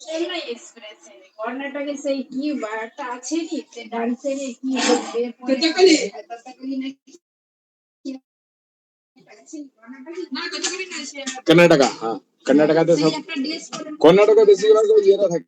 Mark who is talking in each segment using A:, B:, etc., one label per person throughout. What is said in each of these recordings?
A: চেন্নাই এক্সপ্রেসে কর্ণাটকে সেই কি একটা আছে নি সে ডান্সের কি বলবে কতকালি
B: कर्नाटका हाँ कर्नाटका तो सब कर्नाटका बेसिकली तो ये रहा था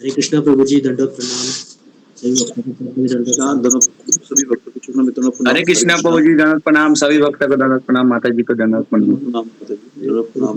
C: हरे कृष्णा प्रभु जी, दंडवत प्रणाम। सभी भक्तों को चरणों में प्रणाम।
D: हरे कृष्णा प्रभु जी, दंडवत प्रणाम। सभी भक्तों को दंडवत प्रणाम। माता जी को दंडवत प्रणाम।
C: दंडवत प्रणाम।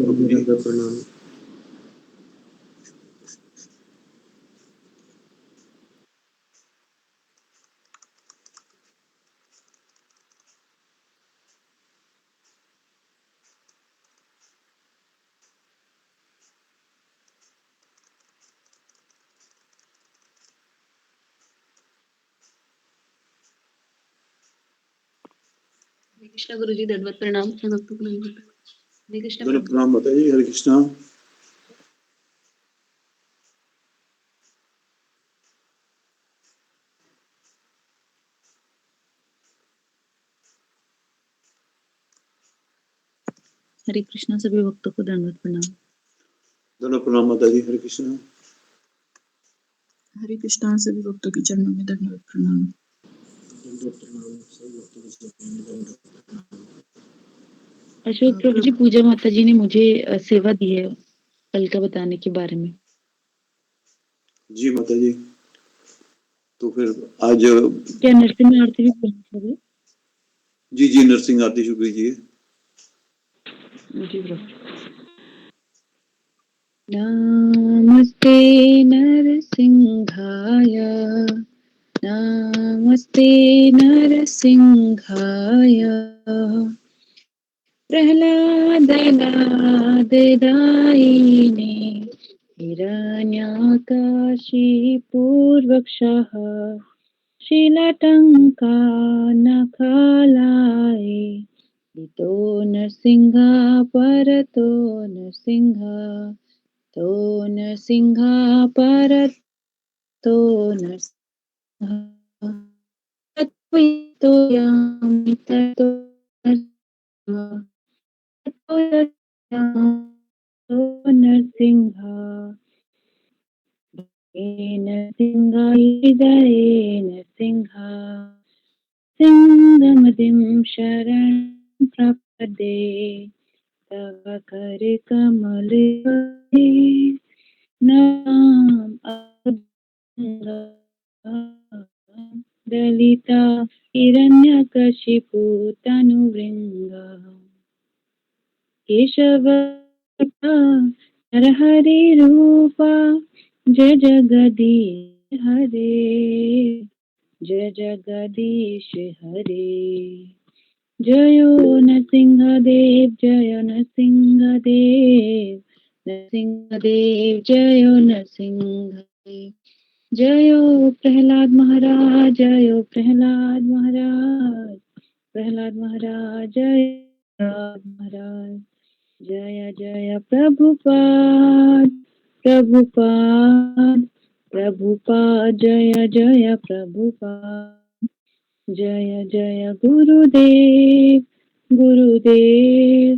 E: हरे कृष्णा गुरु जी, दंडवत प्रणाम। हरे कृष्णा
C: प्रणाम माता जी। हरे कृष्णा।
E: हरे कृष्णा सभी भक्तों को दंडवत प्रणाम।
C: दंडवत प्रणाम माता जी। हरे कृष्णा।
E: हरे कृष्णा सभी भक्तों के चरणों में दंडवत प्रणाम। अशोक प्रभु जी, पूजा माता जी ने मुझे सेवा दी है कल का बताने के बारे में।
C: जी माता जी, तो फिर आज
E: क्या नरसिंह आरती भी पढ़नी है?
C: जी जी, नरसिंह आरती शुरू कीजिए।
E: जी प्रभु। नमस्ते नरसिंहाय, नमस्ते नरसिंहाय, प्रह्लादनाददायिने हिरण्याकाशीपूर्वक्षः शीलटङ्कानखालाय इतो नरसिंहा परतो नरसिंहा तो नरसिंहा परतो नरसिंहा तत्त्वतो यां ततो नरसिंहा नरसिंहा सिंहमदिं शरणं प्रपदे तव कर कमल परे नाम अभंगा दलिता हिरण्यकशिपु तनुभृंगा केशव नरहरि रूपा जय जगदीश हरे जय जगदीश हरे जयो नरसिंहदेव जय नरसिंहदेव नरसिंहदेव जयो नरसिंहदेव जयो प्रहलाद महाराज जयो प्रहलाद महाराज प्रहलाद महाराज जय प्रहलाद महाराज जय जय प्रभुपाद प्रभुपाद प्रभुपाद जय जय प्रभुपाद जय जय गुरुदेव गुरुदेव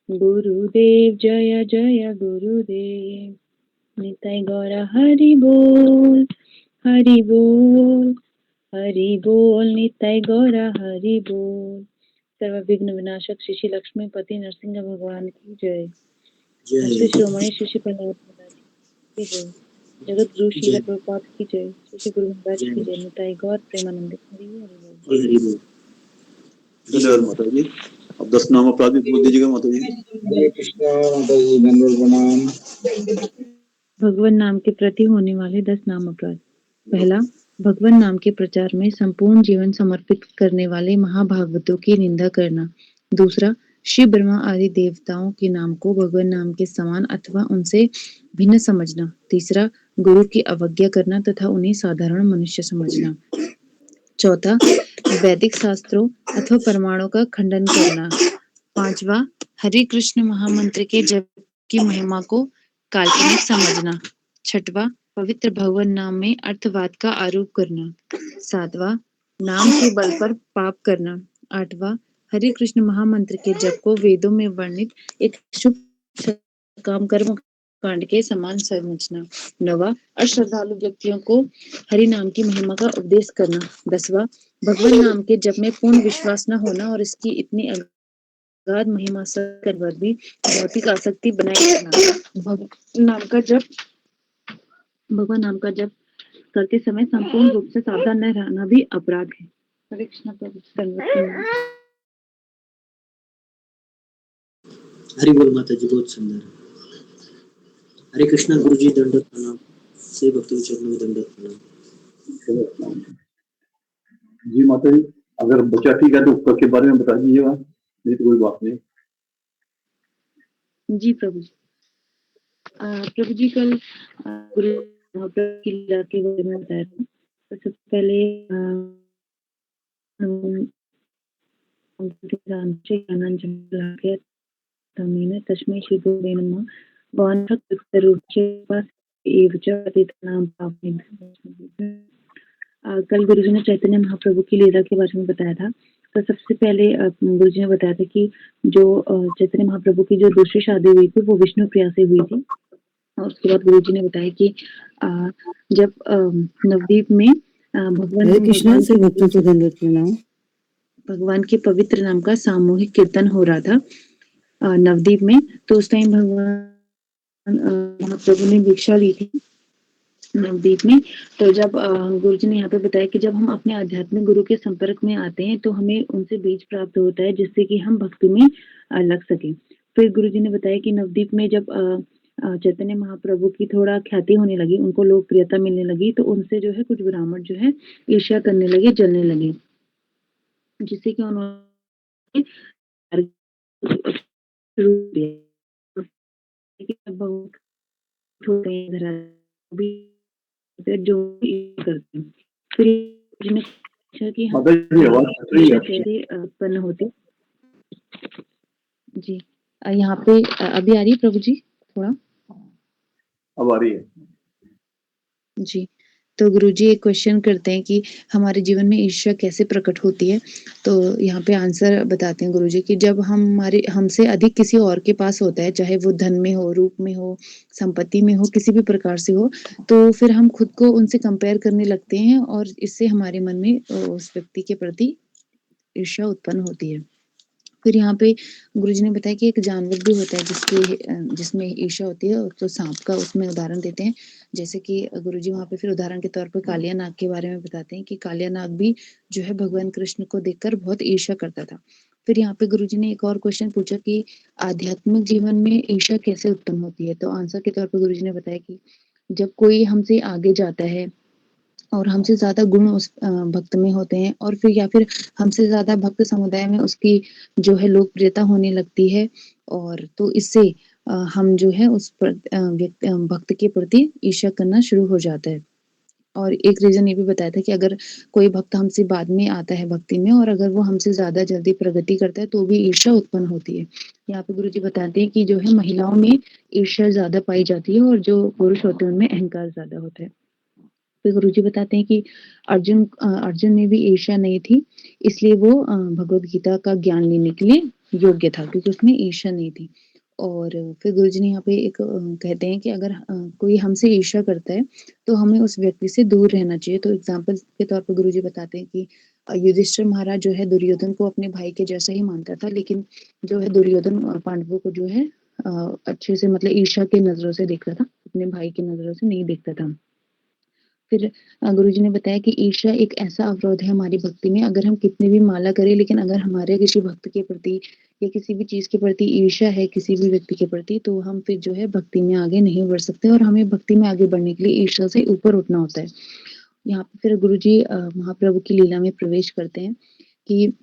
E: गुरुदेव जय जय गुरुदेव निताई गौरा हरि बोल हरि बोल हरि बोल निताई गौरा हरि बोल सर्व विघ्न विनाशक श्री श्री लक्ष्मीपति नरसिंह भगवान की जय श्री शिरोमणि श्री श्री प्रहलाद महाराज की जय जगत गुरु श्रील प्रभुपाद की जय श्री श्री गुरु महाराज की जय निताई गौर प्रेमानंद हरि बोल
C: धन्यवाद माता जी। अब 10 नाम अपराधी बोल दीजिएगा माता जी।
B: हरे कृष्णा माता जी, दंडवत प्रणाम।
E: भगवान नाम के प्रति होने वाले 10 नाम अपराध। पहला, भगवान नाम के प्रचार में संपूर्ण जीवन समर्पित करने वाले महाभागवतों की निंदा करना। दूसरा, शिव ब्रह्मा आदि देवताओं के नाम को भगवान नाम के समान अथवा उनसे भिन्न समझना। तीसरा, गुरु की अवज्ञा करना तथा उन्हें साधारण मनुष्य समझना। चौथा, वैदिक शास्त्रों अथवा प्रमाणों का खंडन करना। पांचवा, हरे कृष्ण महामंत्र के जप की महिमा को काल्पनिक समझना। छठवां, पवित्र भगवान नाम में अर्थवाद का आरोप करना। सातवां, नाम के बल पर पाप करना। आठवां, हरे कृष्ण महामंत्र के जप को वेदों में वर्णित एक शुभ काम कर्म कांड के समान समझना। नवा, अश्रद्धालु व्यक्तियों को हरि नाम की महिमा का उपदेश करना। 10वां, भगवान नाम के जप में पूर्ण विश्वास न होना और इसकी इतनी अगाध महिमा कर भी भौतिक आसक्ति बनाए रखना। भगवान नाम का जप करते समय संपूर्ण रूप से सावधान न रहना भी अपराध है। हरे कृष्ण प्रभु।
F: हरि बोल माता जी, बहुत सुंदर। हरे कृष्णा गुरु जी, दंडवत प्रणाम। सभी भक्तों के चरणों में दंडवत प्रणाम।
C: जी माता जी, अगर बच्चा ठीक है तो ऊपर के बारे में बता दीजिएगा, नहीं तो कोई बात नहीं।
E: जी प्रभु जी। प्रभु जी कल गुरु की लीला के बारे में बताया था। तो सबसे पहले तस्मै श्री गुरुवे नमः। कल गुरुजी ने चैतन्य महाप्रभु की लीला के बारे में बताया था। तो सबसे पहले गुरुजी ने बताया था कि जो चैतन्य महाप्रभु की जो दूसरी शादी हुई थी वो विष्णु प्रिया से हुई थी। और उसके बाद गुरुजी ने बताया कि जब नवदीप में भगवान के पवित्र नाम का सामूहिक कीर्तन हो रहा था नवदीप में, तो उस टाइम भगवान महाप्रभु ने भिक्षा ली थी नवदीप में। तो जब गुरुजी ने यहाँ पे बताया कि जब हम अपने आध्यात्मिक गुरु के संपर्क में आते हैं तो हमें उनसे बीज प्राप्त होता है जिससे कि हम भक्ति में लग सके। फिर गुरुजी ने बताया कि नवदीप में जब चैतन्य महाप्रभु की थोड़ा ख्याति होने लगी, उनको लोकप्रियता मिलने लगी, तो उनसे जो है कुछ ब्राह्मण जो है ईर्ष्या करने लगे, जलने लगे, जिससे कि उन्होंने जो करते हैं। फिर कि हम कैसे उत्पन्न होते। जी यहाँ पे अभी आ रही है प्रभु जी? थोड़ा
C: अब आ रही है
E: जी। तो गुरुजी एक क्वेश्चन करते हैं कि हमारे जीवन में ईर्ष्या कैसे प्रकट होती है। तो यहाँ पे आंसर बताते हैं गुरुजी कि जब हमसे अधिक किसी और के पास होता है, चाहे वो धन में हो, रूप में हो, संपत्ति में हो, किसी भी प्रकार से हो, तो फिर हम खुद को उनसे कंपेयर करने लगते हैं और इससे हमारे मन में उस व्यक्ति के प्रति ईर्ष्या उत्पन्न होती है। फिर यहाँ पे गुरुजी ने बताया कि एक जानवर भी होता है जिसमें ईर्ष्या होती है, तो सांप का उसमें उदाहरण देते हैं। जैसे कि गुरुजी वहाँ पे फिर उदाहरण के तौर पे कालिया नाग के बारे में बताते हैं कि कालिया नाग भी जो है भगवान कृष्ण को देखकर बहुत ईर्ष्या करता था। फिर यहाँ पे गुरुजी ने एक और क्वेश्चन पूछा कि आध्यात्मिक जीवन में ईर्ष्या कैसे उत्पन्न होती है? तो आंसर के तौर पे गुरुजी ने बताया कि जब कोई हमसे आगे जाता है और हमसे ज़्यादा गुण उस भक्त में होते हैं, और फिर या फिर हमसे ज़्यादा भक्त समुदाय में उसकी जो है लोकप्रियता होने लगती है, और तो इससे हम जो है उस भक्त के प्रति ईर्ष्या करना शुरू हो जाता है। और एक रीज़न ये भी बताया था कि अगर कोई भक्त हमसे बाद में आता है भक्ति में, और अगर वो हमसे ज़्यादा जल्दी प्रगति करता है, तो भी ईर्ष्या उत्पन्न होती है। यहाँ पे गुरुजी बताते हैं कि जो है महिलाओं में ईर्ष्या ज़्यादा पाई जाती है, और जो पुरुष होते हैं उनमें अहंकार ज़्यादा होता है। फिर गुरुजी बताते हैं कि अर्जुन में भी ईर्ष्या नहीं थी, इसलिए वो भगवद गीता का ज्ञान लेने के लिए योग्य था, क्योंकि उसमें ईर्ष्या नहीं थी। और फिर गुरुजी ने यहाँ पे एक कहते हैं कि अगर कोई हमसे ईर्ष्या करता है, तो हमें उस व्यक्ति से दूर रहना चाहिए। तो एग्जाम्पल के तौर पर गुरुजी बताते हैं कि युधिष्ठिर महाराज जो है दुर्योधन को अपने भाई के जैसा ही मानता था, लेकिन जो है दुर्योधन पांडवों को जो है अच्छे से मतलब ईर्ष्या की नजरों से देखता था, अपने भाई की नजरों से नहीं देखता था। फिर गुरुजी ने बताया कि ईर्ष्या एक ऐसा अवरोध है हमारी भक्ति में, अगर हम कितनी भी माला करें, लेकिन अगर हमारे किसी भक्त के प्रति या किसी भी चीज़ के प्रति ईर्ष्या है किसी भी व्यक्ति के प्रति, तो हम फिर जो है भक्ति में आगे नहीं बढ़ सकते, और हमें भक्ति में आगे बढ़ने के लिए ईर्ष्या से ऊपर उठना होता है। यहाँ पे फिर गुरुजी महाप्रभु की लीला में प्रवेश करते हैं कि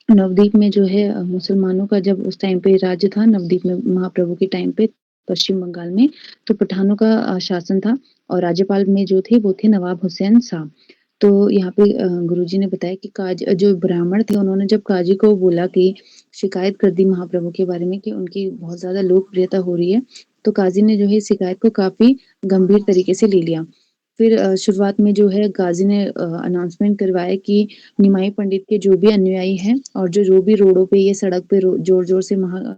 E: नवदीप में जो है मुसलमानों का जब उस टाइम पे राज्य था, नवदीप में महाप्रभु के टाइम पे पश्चिम बंगाल में, तो पठानों का शासन था, और राज्यपाल में जो थे वो थे नवाब हुसैन साहब। तो यहाँ पे गुरुजी ने बताया कि काजी जो ब्राह्मण थे, उन्होंने जब काजी को बोला कि शिकायत कर दी महाप्रभु के बारे में कि उनकी बहुत ज़्यादा लोकप्रियता हो रही है, तो काजी ने जो है शिकायत को काफ़ी गंभीर तरीके से ले लिया। फिर शुरुआत में जो है काजी ने अनाउंसमेंट करवाया कि निमाई पंडित के जो भी अनुयायी हैं, और जो भी रोडों पे ये सड़क पे जोर-जोर से अ,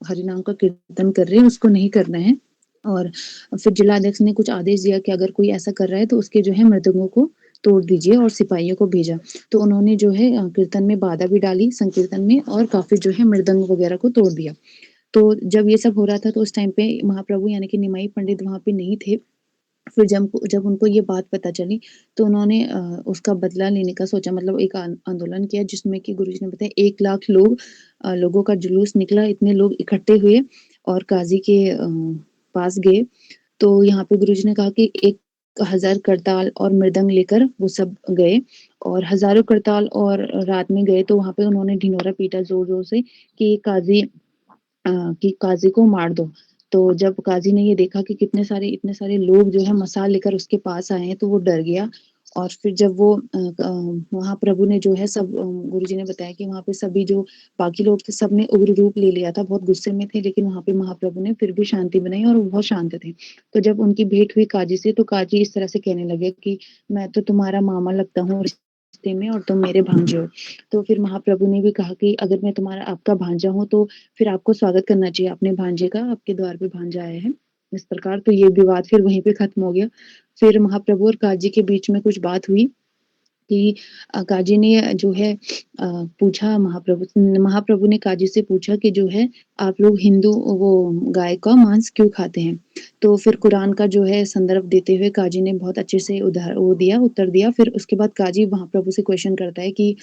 E: हरिनाम का कीर्तन कर रहे हैं, उसको नहीं करना है। और फिर जिलाध्यक्ष ने कुछ आदेश दिया कि अगर कोई ऐसा कर रहा है, तो उसके जो है मृदंगों को तोड़ दीजिए, और सिपाहियों को भेजा। तो उन्होंने जो है कीर्तन में बाधा भी डाली, संकीर्तन में, और काफ़ी जो है मृदंग वगैरह को तोड़ दिया। तो जब ये सब हो रहा था, तो उस टाइम पे महाप्रभु यानी कि निमाई पंडित वहाँ पे नहीं थे। फिर जब उनको ये बात पता चली, तो उन्होंने उसका बदला लेने का सोचा, मतलब एक आंदोलन किया, जिसमें कि गुरुजी ने बताया 1 लाख लोगों का जुलूस निकला, इतने लोग इकट्ठे हुए और काज़ी के पास गए। तो यहाँ पे गुरुजी ने कहा कि 1000 करताल और मृदंग लेकर वो सब गए, और हज़ारों करताल और रात में गए, तो वहाँ पे उन्होंने ढिंढोरा पीटा ज़ोर-ज़ोर से कि काज़ी को मार दो। तो जब काज़ी ने ये देखा कि इतने सारे लोग जो है मसाल लेकर उसके पास आए हैं, तो वो डर गया। और फिर जब वो महाप्रभु ने जो है गुरुजी ने बताया कि वहाँ पे सभी जो बाकी लोग थे, सबने उग्र रूप ले लिया था, बहुत गुस्से में थे, लेकिन वहाँ पे महाप्रभु ने फिर भी शांति बनाई, और वो बहुत शांत थे। तो जब उनकी भेंट हुई काजी से, तो काजी इस तरह से कहने लगे कि मैं तो तुम्हारा मामा लगता हूँ रिश्ते में, और तुम मेरे भांजे हो। तो फिर महाप्रभु ने भी कहा कि अगर मैं आपका भांजा हूँ, तो फिर आपको स्वागत करना चाहिए अपने भांजे का, आपके द्वार पे भांजा आया है। इस प्रकार तो ये विवाद फिर वहीं पे खत्म हो गया। फिर महाप्रभु और काजी के बीच में कुछ बात हुई कि काजी ने जो है पूछा महाप्रभु ने काजी से पूछा कि जो है आप लोग हिंदू वो गाय का मांस क्यों खाते हैं? तो फिर कुरान का जो है संदर्भ देते हुए काजी ने बहुत अच्छे से उत्तर दिया। फिर उसके बाद काजी महाप्रभु से क्वेश्चन करता है कि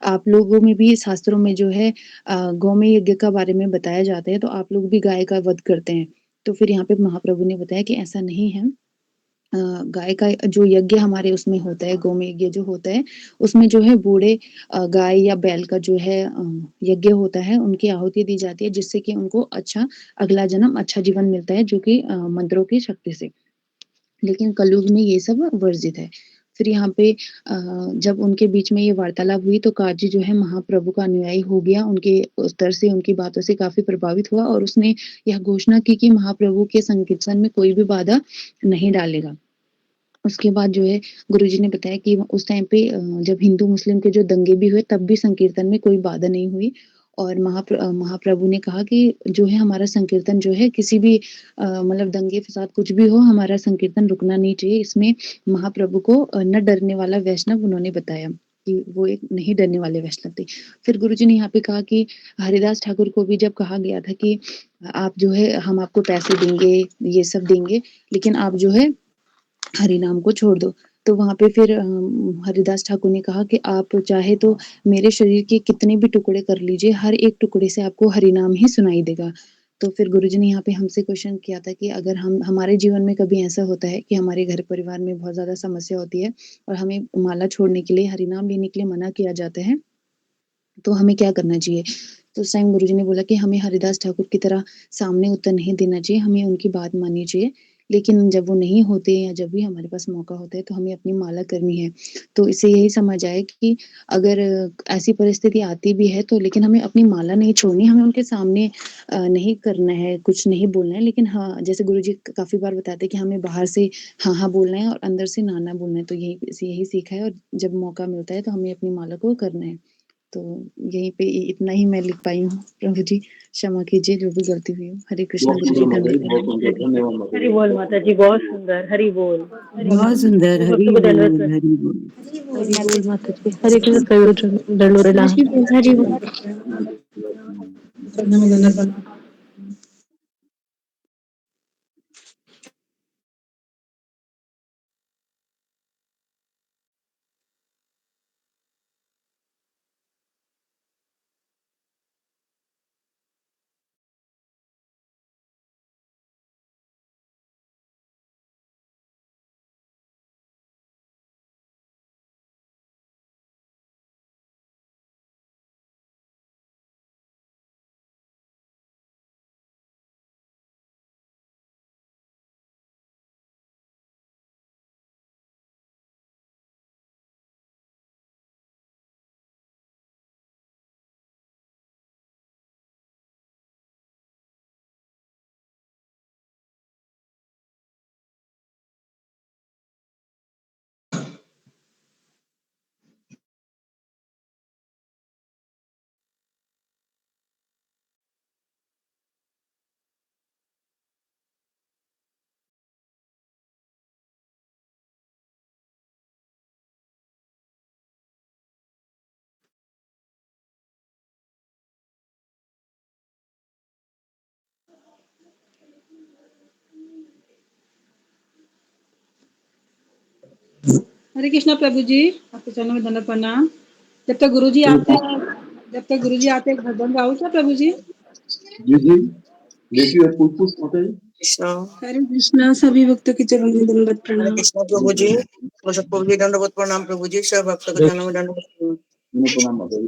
E: आप लोगों में भी शास्त्रों में जो है गौमय यज्ञ का बारे में बताया जाता है, तो आप लोग भी गाय का वध करते हैं। तो फिर यहाँ पे महाप्रभु ने बताया कि ऐसा नहीं है। गाय का जो यज्ञ हमारे उसमें होता है, गोमेय यज्ञ जो होता है, उसमें जो है बूढ़े गाय या बैल का जो है यज्ञ होता है, उनकी आहुति दी जाती है, जिससे कि उनको अच्छा अगला जन्म, अच्छा जीवन मिलता है, जो कि मंत्रों की शक्ति से। लेकिन कलयुग में ये सब वर्जित है। फिर यहाँ पे जब उनके बीच में ये वार्तालाप हुई, तो काजी जो है महाप्रभु का अनुयायी हो गया, उनके उत्तर से, उनकी बातों से काफ़ी प्रभावित हुआ, और उसने यह घोषणा की कि महाप्रभु के संकीर्तन में कोई भी बाधा नहीं डालेगा। उसके बाद जो है गुरुजी ने बताया कि उस टाइम पे जब हिंदू मुस्लिम के जो दंगे भी हुए, तब भी संकीर्तन में कोई बाधा नहीं हुई, और महाप्रभु ने कहा कि जो है हमारा संकीर्तन जो है किसी भी मतलब दंगे फसाद कुछ भी हो, हमारा संकीर्तन रुकना नहीं चाहिए। इसमें महाप्रभु को न डरने वाला वैष्णव उन्होंने बताया कि वो एक नहीं डरने वाले वैष्णव थे। फिर गुरुजी ने यहाँ पे कहा कि हरिदास ठाकुर को भी जब कहा गया था कि आप जो है हम आपको पैसे देंगे, ये सब देंगे, लेकिन आप जो है हरि नाम को छोड़ दो। तो वहाँ पे फिर हरिदास ठाकुर ने कहा कि आप चाहे तो मेरे शरीर के कितने भी टुकड़े कर लीजिए, हर एक टुकड़े से आपको हरि नाम ही सुनाई देगा। तो फिर गुरुजी ने यहाँ पे हमसे क्वेश्चन किया था कि अगर हम हमारे जीवन में कभी ऐसा होता है कि हमारे घर परिवार में बहुत ज़्यादा समस्या होती है और हमें माला छोड़ने के लिए, हरि नाम लेने के लिए मना किया जाता है, तो हमें क्या करना चाहिए? तो उस टाइम गुरुजी ने बोला कि हमें हरिदास ठाकुर की तरह सामने उत्तर नहीं देना चाहिए, हमें उनकी बात माननी चाहिए। लेकिन जब वो नहीं होते या जब भी हमारे पास मौका होता है तो हमें अपनी माला करनी है। तो इससे यही समझ आया कि अगर ऐसी परिस्थिति आती भी है तो लेकिन हमें अपनी माला नहीं छोड़नी, हमें उनके सामने नहीं करना है, कुछ नहीं बोलना है, लेकिन हाँ, जैसे गुरुजी काफ़ी बार बताते हैं कि हमें बाहर से हाँ, हाँ बोलना है और अंदर से ना, ना बोलना है। तो यही सीखा है और जब मौका मिलता है तो हमें अपनी माला को करना है। तो यहीं पे इतना ही मैं लिख पाई हूँ। प्रभु जी क्षमा कीजिए जो भी गलती हुई हो। हरे कृष्णा
C: बहुत
E: गुरु जी
C: सुंदर माता जी,
E: दंडवत
C: बहुत
E: प्रणाम।
C: सुंदर, धन्यवाद माता
G: हरि
C: जी।
G: बोल माता जी, बहुत सुंदर। हरि बोल।
H: बहुत सुंदर।
G: शिव
H: हरि
G: भक्तों को दंडवत
H: बोल, हरि बोल।
G: हरि बोल माता जी। हरे कृष्ण दंडवत प्रणाम।
E: हरि बोल।
I: हरे कृष्णा प्रभु जी, आपके चरणों में दंडवत प्रणाम। जब तक गुरु जी आते हैं, भजन गाओ क्या प्रभु जी?
C: जी जी, देखिए कुछ कुछ माता जी।
H: कृष्णा।
I: हरे कृष्णा, सभी भक्तों के चरणों में दंडवत
H: हरे
I: प्रणाम।
H: कृष्णा प्रभु जी। तो सबको भी दंडवत प्रणाम प्रभु जी। सब भक्तों के चरणों में दंडवत प्रणाम।
C: प्रणाम माता जी।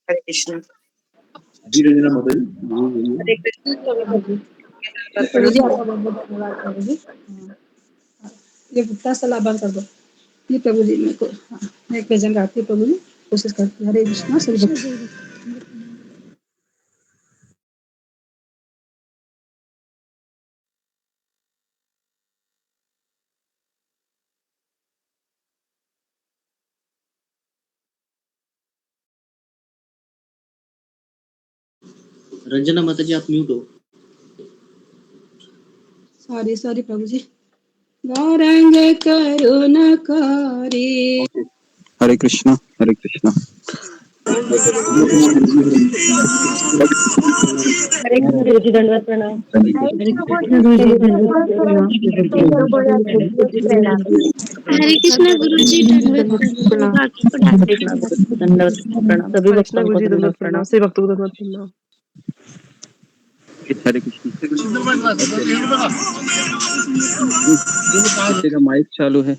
H: हरे कृष्णा।
C: जी रंजना माता जी, जी बोलिए।
H: हरे कृष्णा सभी
I: प्रभु जी,
H: भक्तों
I: प्रभु
H: के
I: जी
H: चरणों
I: आपका बहुत बहुत धन्यवाद प्रभु जी। हाँ, ये गुप्ता सलाह बंद कर दो। ये प्रभु जी मेरे को, हाँ, मैं एक भजन गाती हूँ प्रभु जी, कोशिश करती हूँ। हरे कृष्णा सभी भक्त।
F: रंजना माता जी आप म्यूट हो।
I: सॉरी सॉरी प्रभु जी। गौरंग करुणाकारी।
C: ओके।
D: हरे कृष्णा, हरे कृष्णा।
G: हरे कृष्ण गुरु जी दंडवत प्रणाम।
E: हरे कृष्णा गुरु जी दंडवत प्रणाम।
J: हरे कृष्णा गुरु जी दंडवत प्रणाम। बाकी को डांस
G: दंडवत प्रणाम। सभी
K: कृष्णा
G: भक्तों को
K: गुरुजी
G: दंडवत
K: दंडवत
G: प्रणाम।
K: प्रणाम, सभी भक्तों को दंडवत प्रणाम।
D: हरे कृष्णा। किसी का माइक चालू है?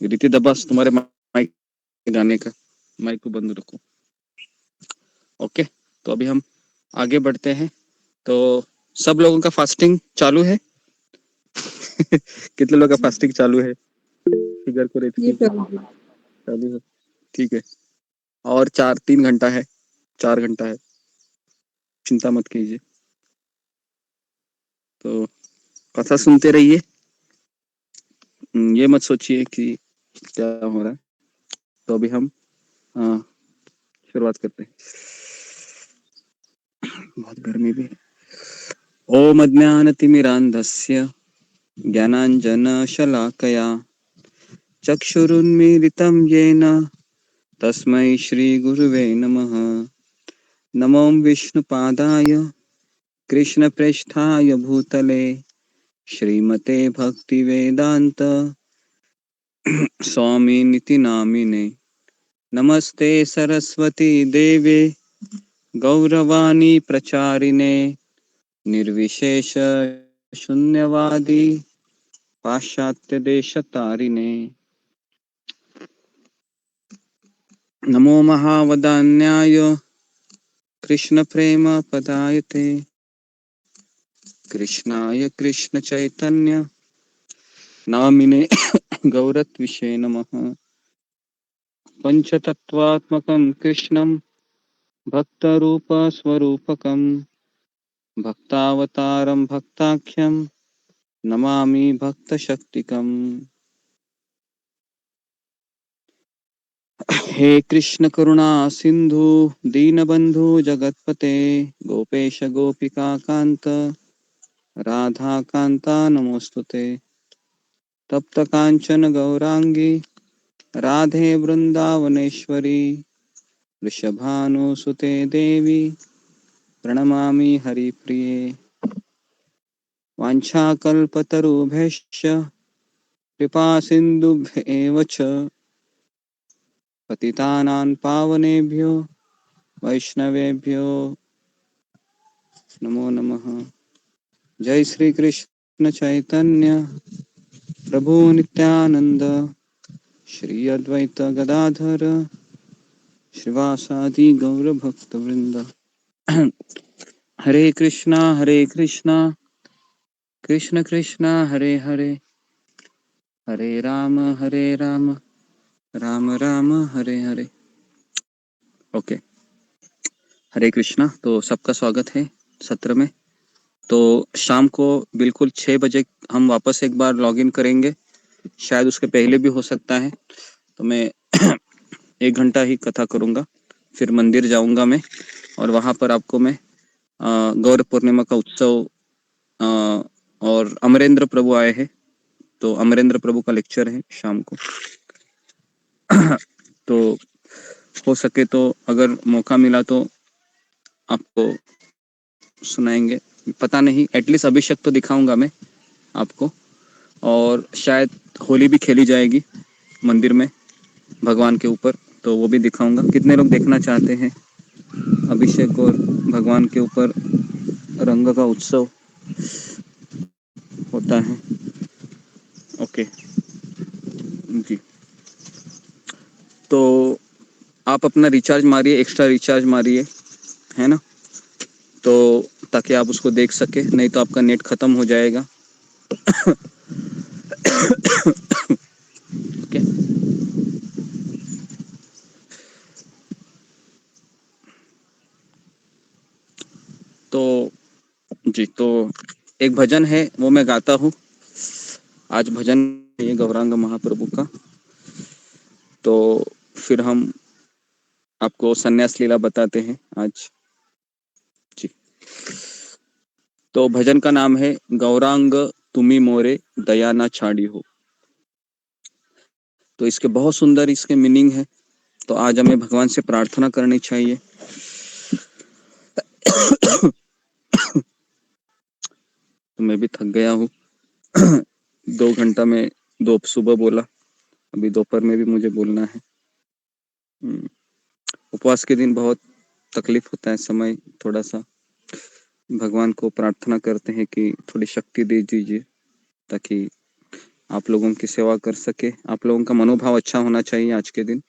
D: रीति दबास तुम्हारे माइक गाने का माइक को बंद रखो। ओके, तो अभी हम आगे बढ़ते हैं। तो सब लोगों का फास्टिंग चालू है? कितने लोगों का फास्टिंग चालू है? फिगर को रेट
I: ये
D: कीजिए।
I: प्रभु जी,
D: चालू है, ठीक है। और 3 घंटा है, 4 घंटा है, चिंता मत कीजिए। तो कथा सुनते रहिए, ये मत सोचिए कि क्या हो रहा है। तो अभी हम शुरुआत करते हैं। बहुत गर्मी भी है। ओम अज्ञानतिमिरान्धस्य ज्ञानाञ्जनशलाकया चक्षुरुन्मीलितं येन तस्मै श्रीगुरुवे नमः। नमो विष्णुपादाय कृष्णप्रेष्ठाय भूतले श्रीमते भक्तिवेदांत स्वामिनिति नामिने। नमस्ते सरस्वती देवे गौरवाणी प्रचारिणे निर्विशेष शून्यवादी पाश्चात्य देशतारिणे। नमो महावदान्याय कृष्ण प्रेम पदायते कृष्णाय कृष्ण चैतन्य नामिने गौरत्विषे नमः। पंचतत्वात्मकं कृष्णं भक्तरूप स्वरूपकं भक्तावतारं भक्ताख्यं नमामि भक्तशक्तिकम्। हे कृष्ण करुणा सिंधु दीनबंधु जगतपते गोपेश गोपिका कांत राधा कांता नमोस्तुते। तप्त कांचन गौरांगी राधे वृंदावनेश्वरी वृषभानुसुते देवी प्रणमामि हरिप्रिये। वाञ्छाकल्पतरुभ्यश्च कृपा सिन्धुभ्य एव च पतितानां पावनेभ्यो वैष्णवेभ्यो नमो नमः। जय श्री कृष्ण चैतन्य प्रभु नित्यानंद श्री अद्वैत गदाधर श्रीवासादि गौर भक्त वृंद। हरे कृष्णा कृष्ण कृष्ण हरे हरे हरे राम राम राम हरे हरे। ओके, हरे कृष्णा। तो सबका स्वागत है सत्र में। तो शाम को बिल्कुल 6 बजे हम वापस एक बार लॉगिन करेंगे, शायद उसके पहले भी हो सकता है। तो मैं 1 घंटा ही कथा करूंगा, फिर मंदिर जाऊंगा मैं, और वहां पर आपको मैं गौर पूर्णिमा का उत्सव और अमरेंद्र प्रभु आए हैं, तो अमरेंद्र प्रभु का लेक्चर है शाम को। तो हो सके तो अगर मौका मिला तो आपको सुनाएंगे, पता नहीं, एटलीस्ट अभिषेक तो दिखाऊंगा मैं आपको। और शायद होली भी खेली जाएगी मंदिर में भगवान के ऊपर, तो वो भी दिखाऊंगा। कितने लोग देखना चाहते हैं अभिषेक और भगवान के ऊपर रंग का उत्सव होता है। ओके जी, तो आप अपना रिचार्ज मारिए, एक्स्ट्रा रिचार्ज मारिए, है ना, तो ताकि आप उसको देख सके, नहीं तो आपका नेट खत्म हो जाएगा। ओके, तो जी, तो एक भजन है वो मैं गाता हूँ आज। भजन ये गौरांग महाप्रभु का। तो फिर हम आपको सन्यास लीला बताते हैं आज जी। तो भजन का नाम है गौरांग तुमी मोरे दया ना छाड़ी हो। तो इसके बहुत सुंदर इसके मीनिंग है। तो आज हमें भगवान से प्रार्थना करनी चाहिए। तो मैं भी थक गया हूँ। 2 घंटा में दो सुबह बोला, अभी दोपहर में भी मुझे बोलना है। उपवास के दिन बहुत तकलीफ होता है, समय थोड़ा सा भगवान को प्रार्थना करते हैं कि थोड़ी शक्ति दे दीजिए ताकि आप लोगों की सेवा कर सके। आप लोगों का मनोभाव अच्छा होना चाहिए आज के दिन,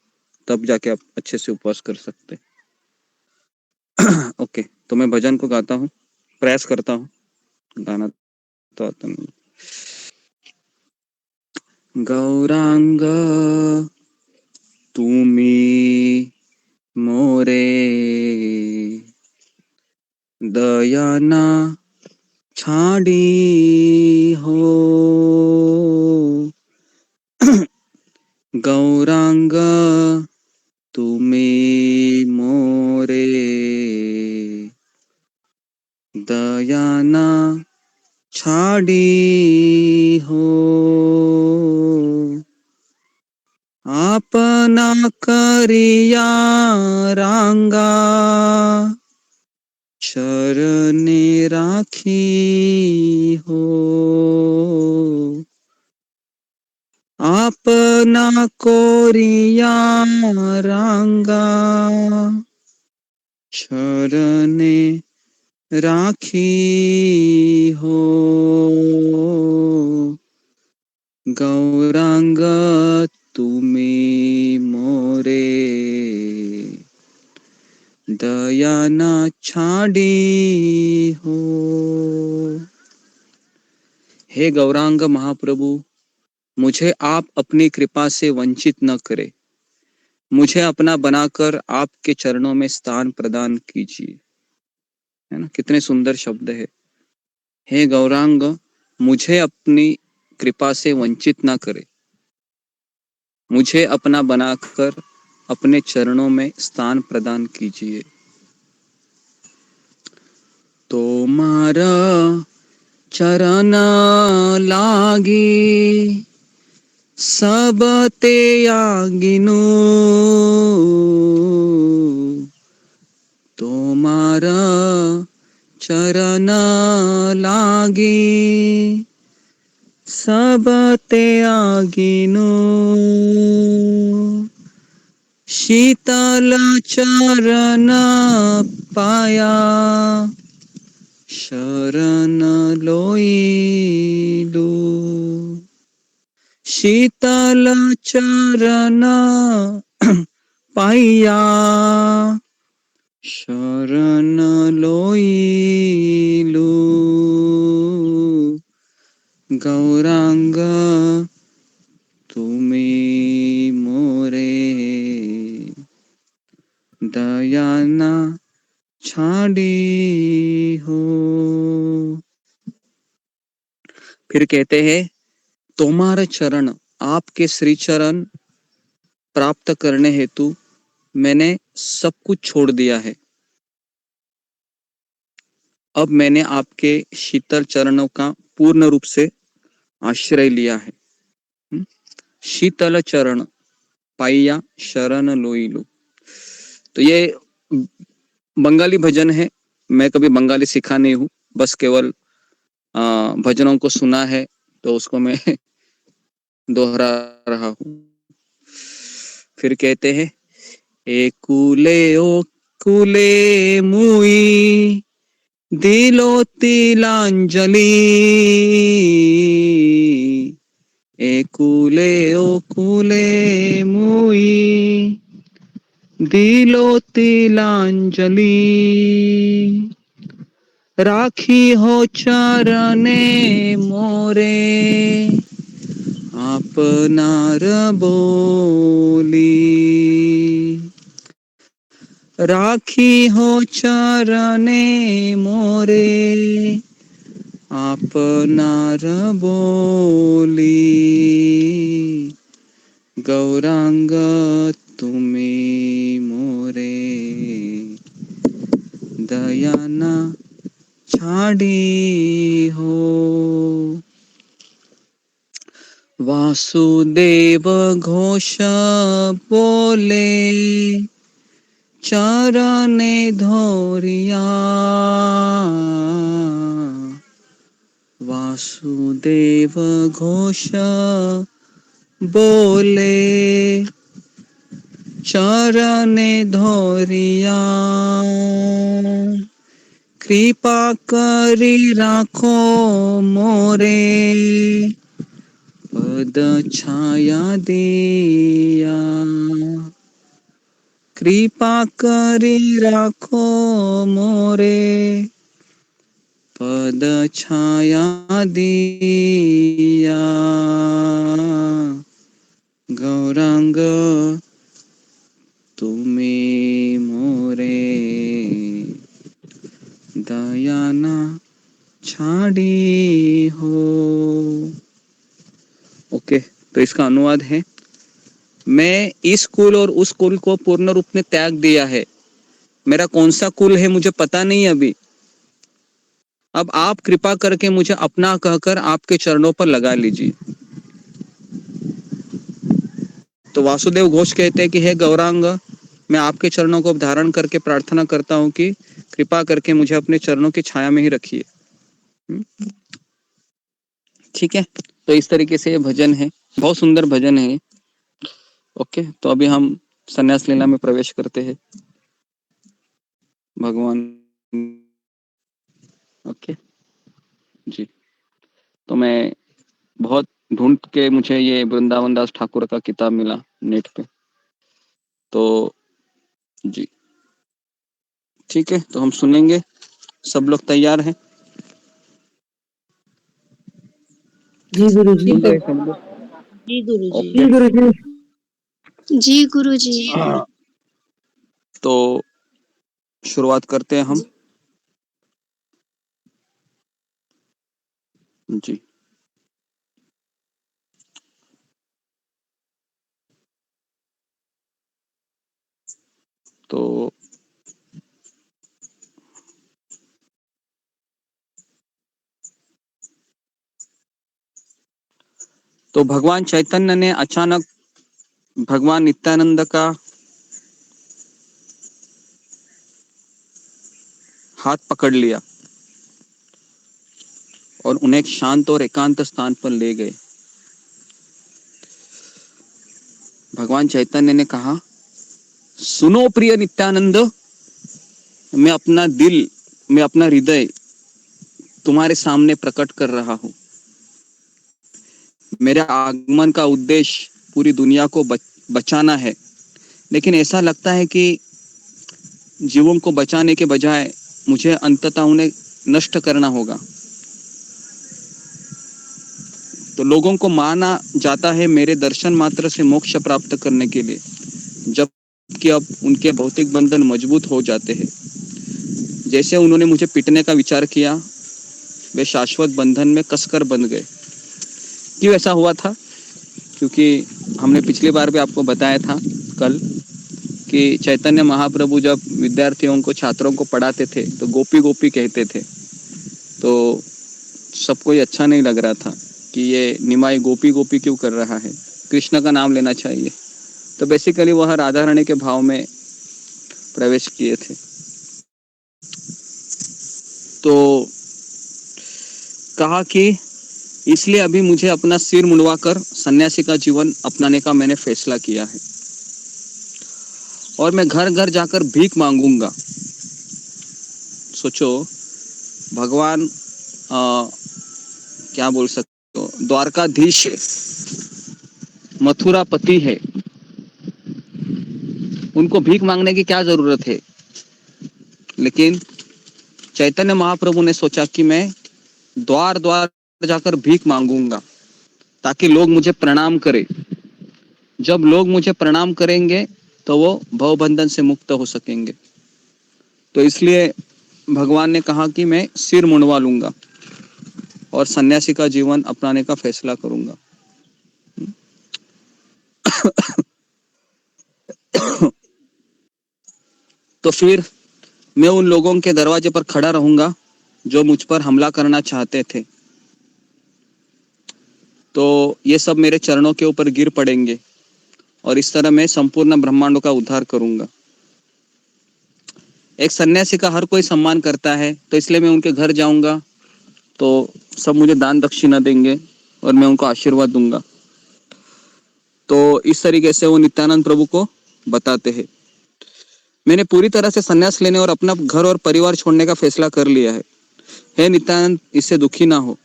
D: तब जाके आप अच्छे से उपवास कर सकते। ओके, तो मैं भजन को गाता हूँ, प्रयास करता हूँ, गाना तो आता नहीं। गौरांग तुमी मोरे दयाना छाड़ी हो। गौरांग तुमी मोरे दयाना छाड़ी हो। करिया रांगा चरने राखी हो अपना कोरिया रांगा चरने राखी हो गौरांग तुम्हें मोरे दया न छाड़ी हो। हे गौरांग महाप्रभु, मुझे आप अपनी कृपा से वंचित न करें, मुझे अपना बनाकर आपके चरणों में स्थान प्रदान कीजिए। है ना, कितने सुंदर शब्द है। हे गौरांग, मुझे अपनी कृपा से वंचित ना करे, मुझे अपना बनाकर अपने चरणों में स्थान प्रदान कीजिए। तोमारा चरण लागी सब ते आगिनु, तोमारा चरण लागी सब ते आगिनु, शीतल चरण पाया शरण लोइलु, शीतल चरण पाया शरण लोइलु, गौरांग तुम्हें मोरे दया न छाड़ी हो। फिर कहते हैं, तुम्हारा चरण, आपके श्री चरण प्राप्त करने हेतु मैंने सब कुछ छोड़ दिया है। अब मैंने आपके शीतल चरणों का पूर्ण रूप से आश्रय लिया है। शीतल चरण पाइया शरण लोइलु, तो ये बंगाली भजन है। मैं कभी बंगाली सीखा नहीं हूँ, बस केवल भजनों को सुना है तो उसको मैं दोहरा रहा हूँ। फिर कहते हैं, एकुले ओ कुले मुई दिलो तिलांजलि, एकुले ओ कुले मुई दिलो तिलांजलि, राखी हो चरणे मोरे आपनार बोली, राखी हो चरणे मोरे आपनार बोली, गौरांग तुम्हें मोरे दया न छाड़ी हो। वासुदेव घोष बोले चरणे धोरिया, वासुदेव घोष बोले चरणे धोरिया, कृपा करी राखो मोरे पद छाया दिया, कृपा करी राखो मोरे पद छाया दिया, गौरांग तुम्हें मोरे दया न छाड़ी हो। ओके, तो इसका अनुवाद है, मैं इस कुल और उस कुल को पूर्ण रूप में त्याग दिया है। मेरा कौन सा कुल है मुझे पता नहीं अभी। अब आप कृपा करके मुझे अपना कहकर आपके चरणों पर लगा लीजिए। तो वासुदेव घोष कहते हैं कि हे गौरांग, मैं आपके चरणों को धारण करके प्रार्थना करता हूँ कि कृपा करके मुझे अपने चरणों की छाया में ही रखिए। ठीक है, तो इस तरीके से ये भजन है, बहुत सुंदर भजन है। ओके, तो अभी हम संन्यास लीला में प्रवेश करते हैं भगवान। ओके जी, तो मैं बहुत ढूंढ के मुझे ये वृंदावन दास ठाकुर का किताब मिला नेट पे, तो जी ठीक है, तो हम सुनेंगे। सब लोग तैयार हैं?
G: जी गुरु जी।
D: सुन रहे हैं सब लोग?
J: जी गुरुजी।
G: जी गुरु जी।
J: जी गुरुजी।
D: तो शुरुआत करते हैं हम। जी, तो भगवान चैतन्य ने अचानक भगवान नित्यानंद का हाथ पकड़ लिया और उन्हें एक शांत और एकांत स्थान पर ले गए। भगवान चैतन्य ने कहा, सुनो प्रिय नित्यानंद, मैं अपना दिल, मैं अपना हृदय तुम्हारे सामने प्रकट कर रहा हूं। मेरे आगमन का उद्देश्य पूरी दुनिया को बचाना है, लेकिन ऐसा लगता है कि जीवों को बचाने के बजाय मुझे अंततः उन्हें नष्ट करना होगा। तो लोगों को माना जाता है मेरे दर्शन मात्र से मोक्ष प्राप्त करने के लिए, जबकि अब उनके भौतिक बंधन मजबूत हो जाते हैं। जैसे उन्होंने मुझे पीटने का विचार किया, वे शाश्वत बंधन में कसकर बंध गए। क्यों ऐसा हुआ था? क्योंकि हमने पिछली बार भी आपको बताया था कल कि चैतन्य महाप्रभु जब विद्यार्थियों को, छात्रों को पढ़ाते थे तो गोपी गोपी कहते थे, तो सबको ये अच्छा नहीं लग रहा था कि ये निमाई गोपी गोपी क्यों कर रहा है, कृष्ण का नाम लेना चाहिए। तो बेसिकली वह राधा रानी के भाव में प्रवेश किए थे। तो कहा कि इसलिए अभी मुझे अपना सिर मुंडवाकर सन्यासी का जीवन अपनाने का मैंने फैसला किया है और मैं घर घर जाकर भीख मांगूंगा। सोचो, भगवान क्या बोल सकते हो, द्वारकाधीश है, मथुरापति है, उनको भीख मांगने की क्या जरूरत है। लेकिन चैतन्य महाप्रभु ने सोचा कि मैं द्वार द्वार जाकर भीख मांगूंगा ताकि लोग मुझे प्रणाम करें। जब लोग मुझे प्रणाम करेंगे तो वो भवबंधन से मुक्त हो सकेंगे। तो इसलिए भगवान ने कहा कि मैं सिर मुंडवा लूंगा और सन्यासी का जीवन अपनाने का फैसला करूंगा। तो फिर मैं उन लोगों के दरवाजे पर खड़ा रहूंगा जो मुझ पर हमला करना चाहते थे। तो ये सब मेरे चरणों के ऊपर गिर पड़ेंगे और इस तरह मैं संपूर्ण ब्रह्मांडों का उद्धार करूंगा। एक सन्यासी का हर कोई सम्मान करता है, तो इसलिए मैं उनके घर जाऊंगा तो सब मुझे दान दक्षिणा देंगे और मैं उनको आशीर्वाद दूंगा। तो इस तरीके से वो नित्यानंद प्रभु को बताते हैं, मैंने पूरी तरह से संन्यास लेने और अपना घर और परिवार छोड़ने का फैसला कर लिया है। हे नित्यानंद, इससे दुखी ना हो,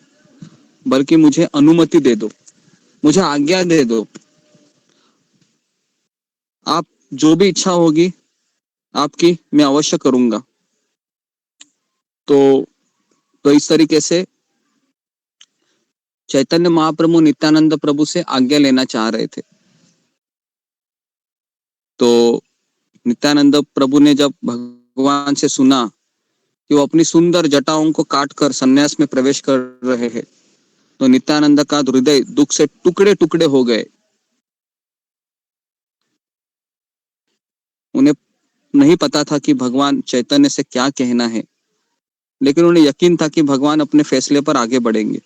D: बल्कि मुझे अनुमति दे दो, मुझे आज्ञा दे दो। आप जो भी इच्छा होगी आपकी, मैं अवश्य करूंगा। तो इस तरीके से चैतन्य महाप्रभु नित्यानंद प्रभु से आज्ञा लेना चाह रहे थे। तो नित्यानंद प्रभु ने जब भगवान से सुना कि वो अपनी सुंदर जटाओं को काटकर सन्यास में प्रवेश कर रहे हैं, तो नित्यानंद का हृदय दुख से टुकड़े टुकड़े हो गए। उन्हें नहीं पता था कि भगवान चैतन्य से क्या कहना है, लेकिन उन्हें यकीन था कि भगवान अपने फैसले पर आगे बढ़ेंगे,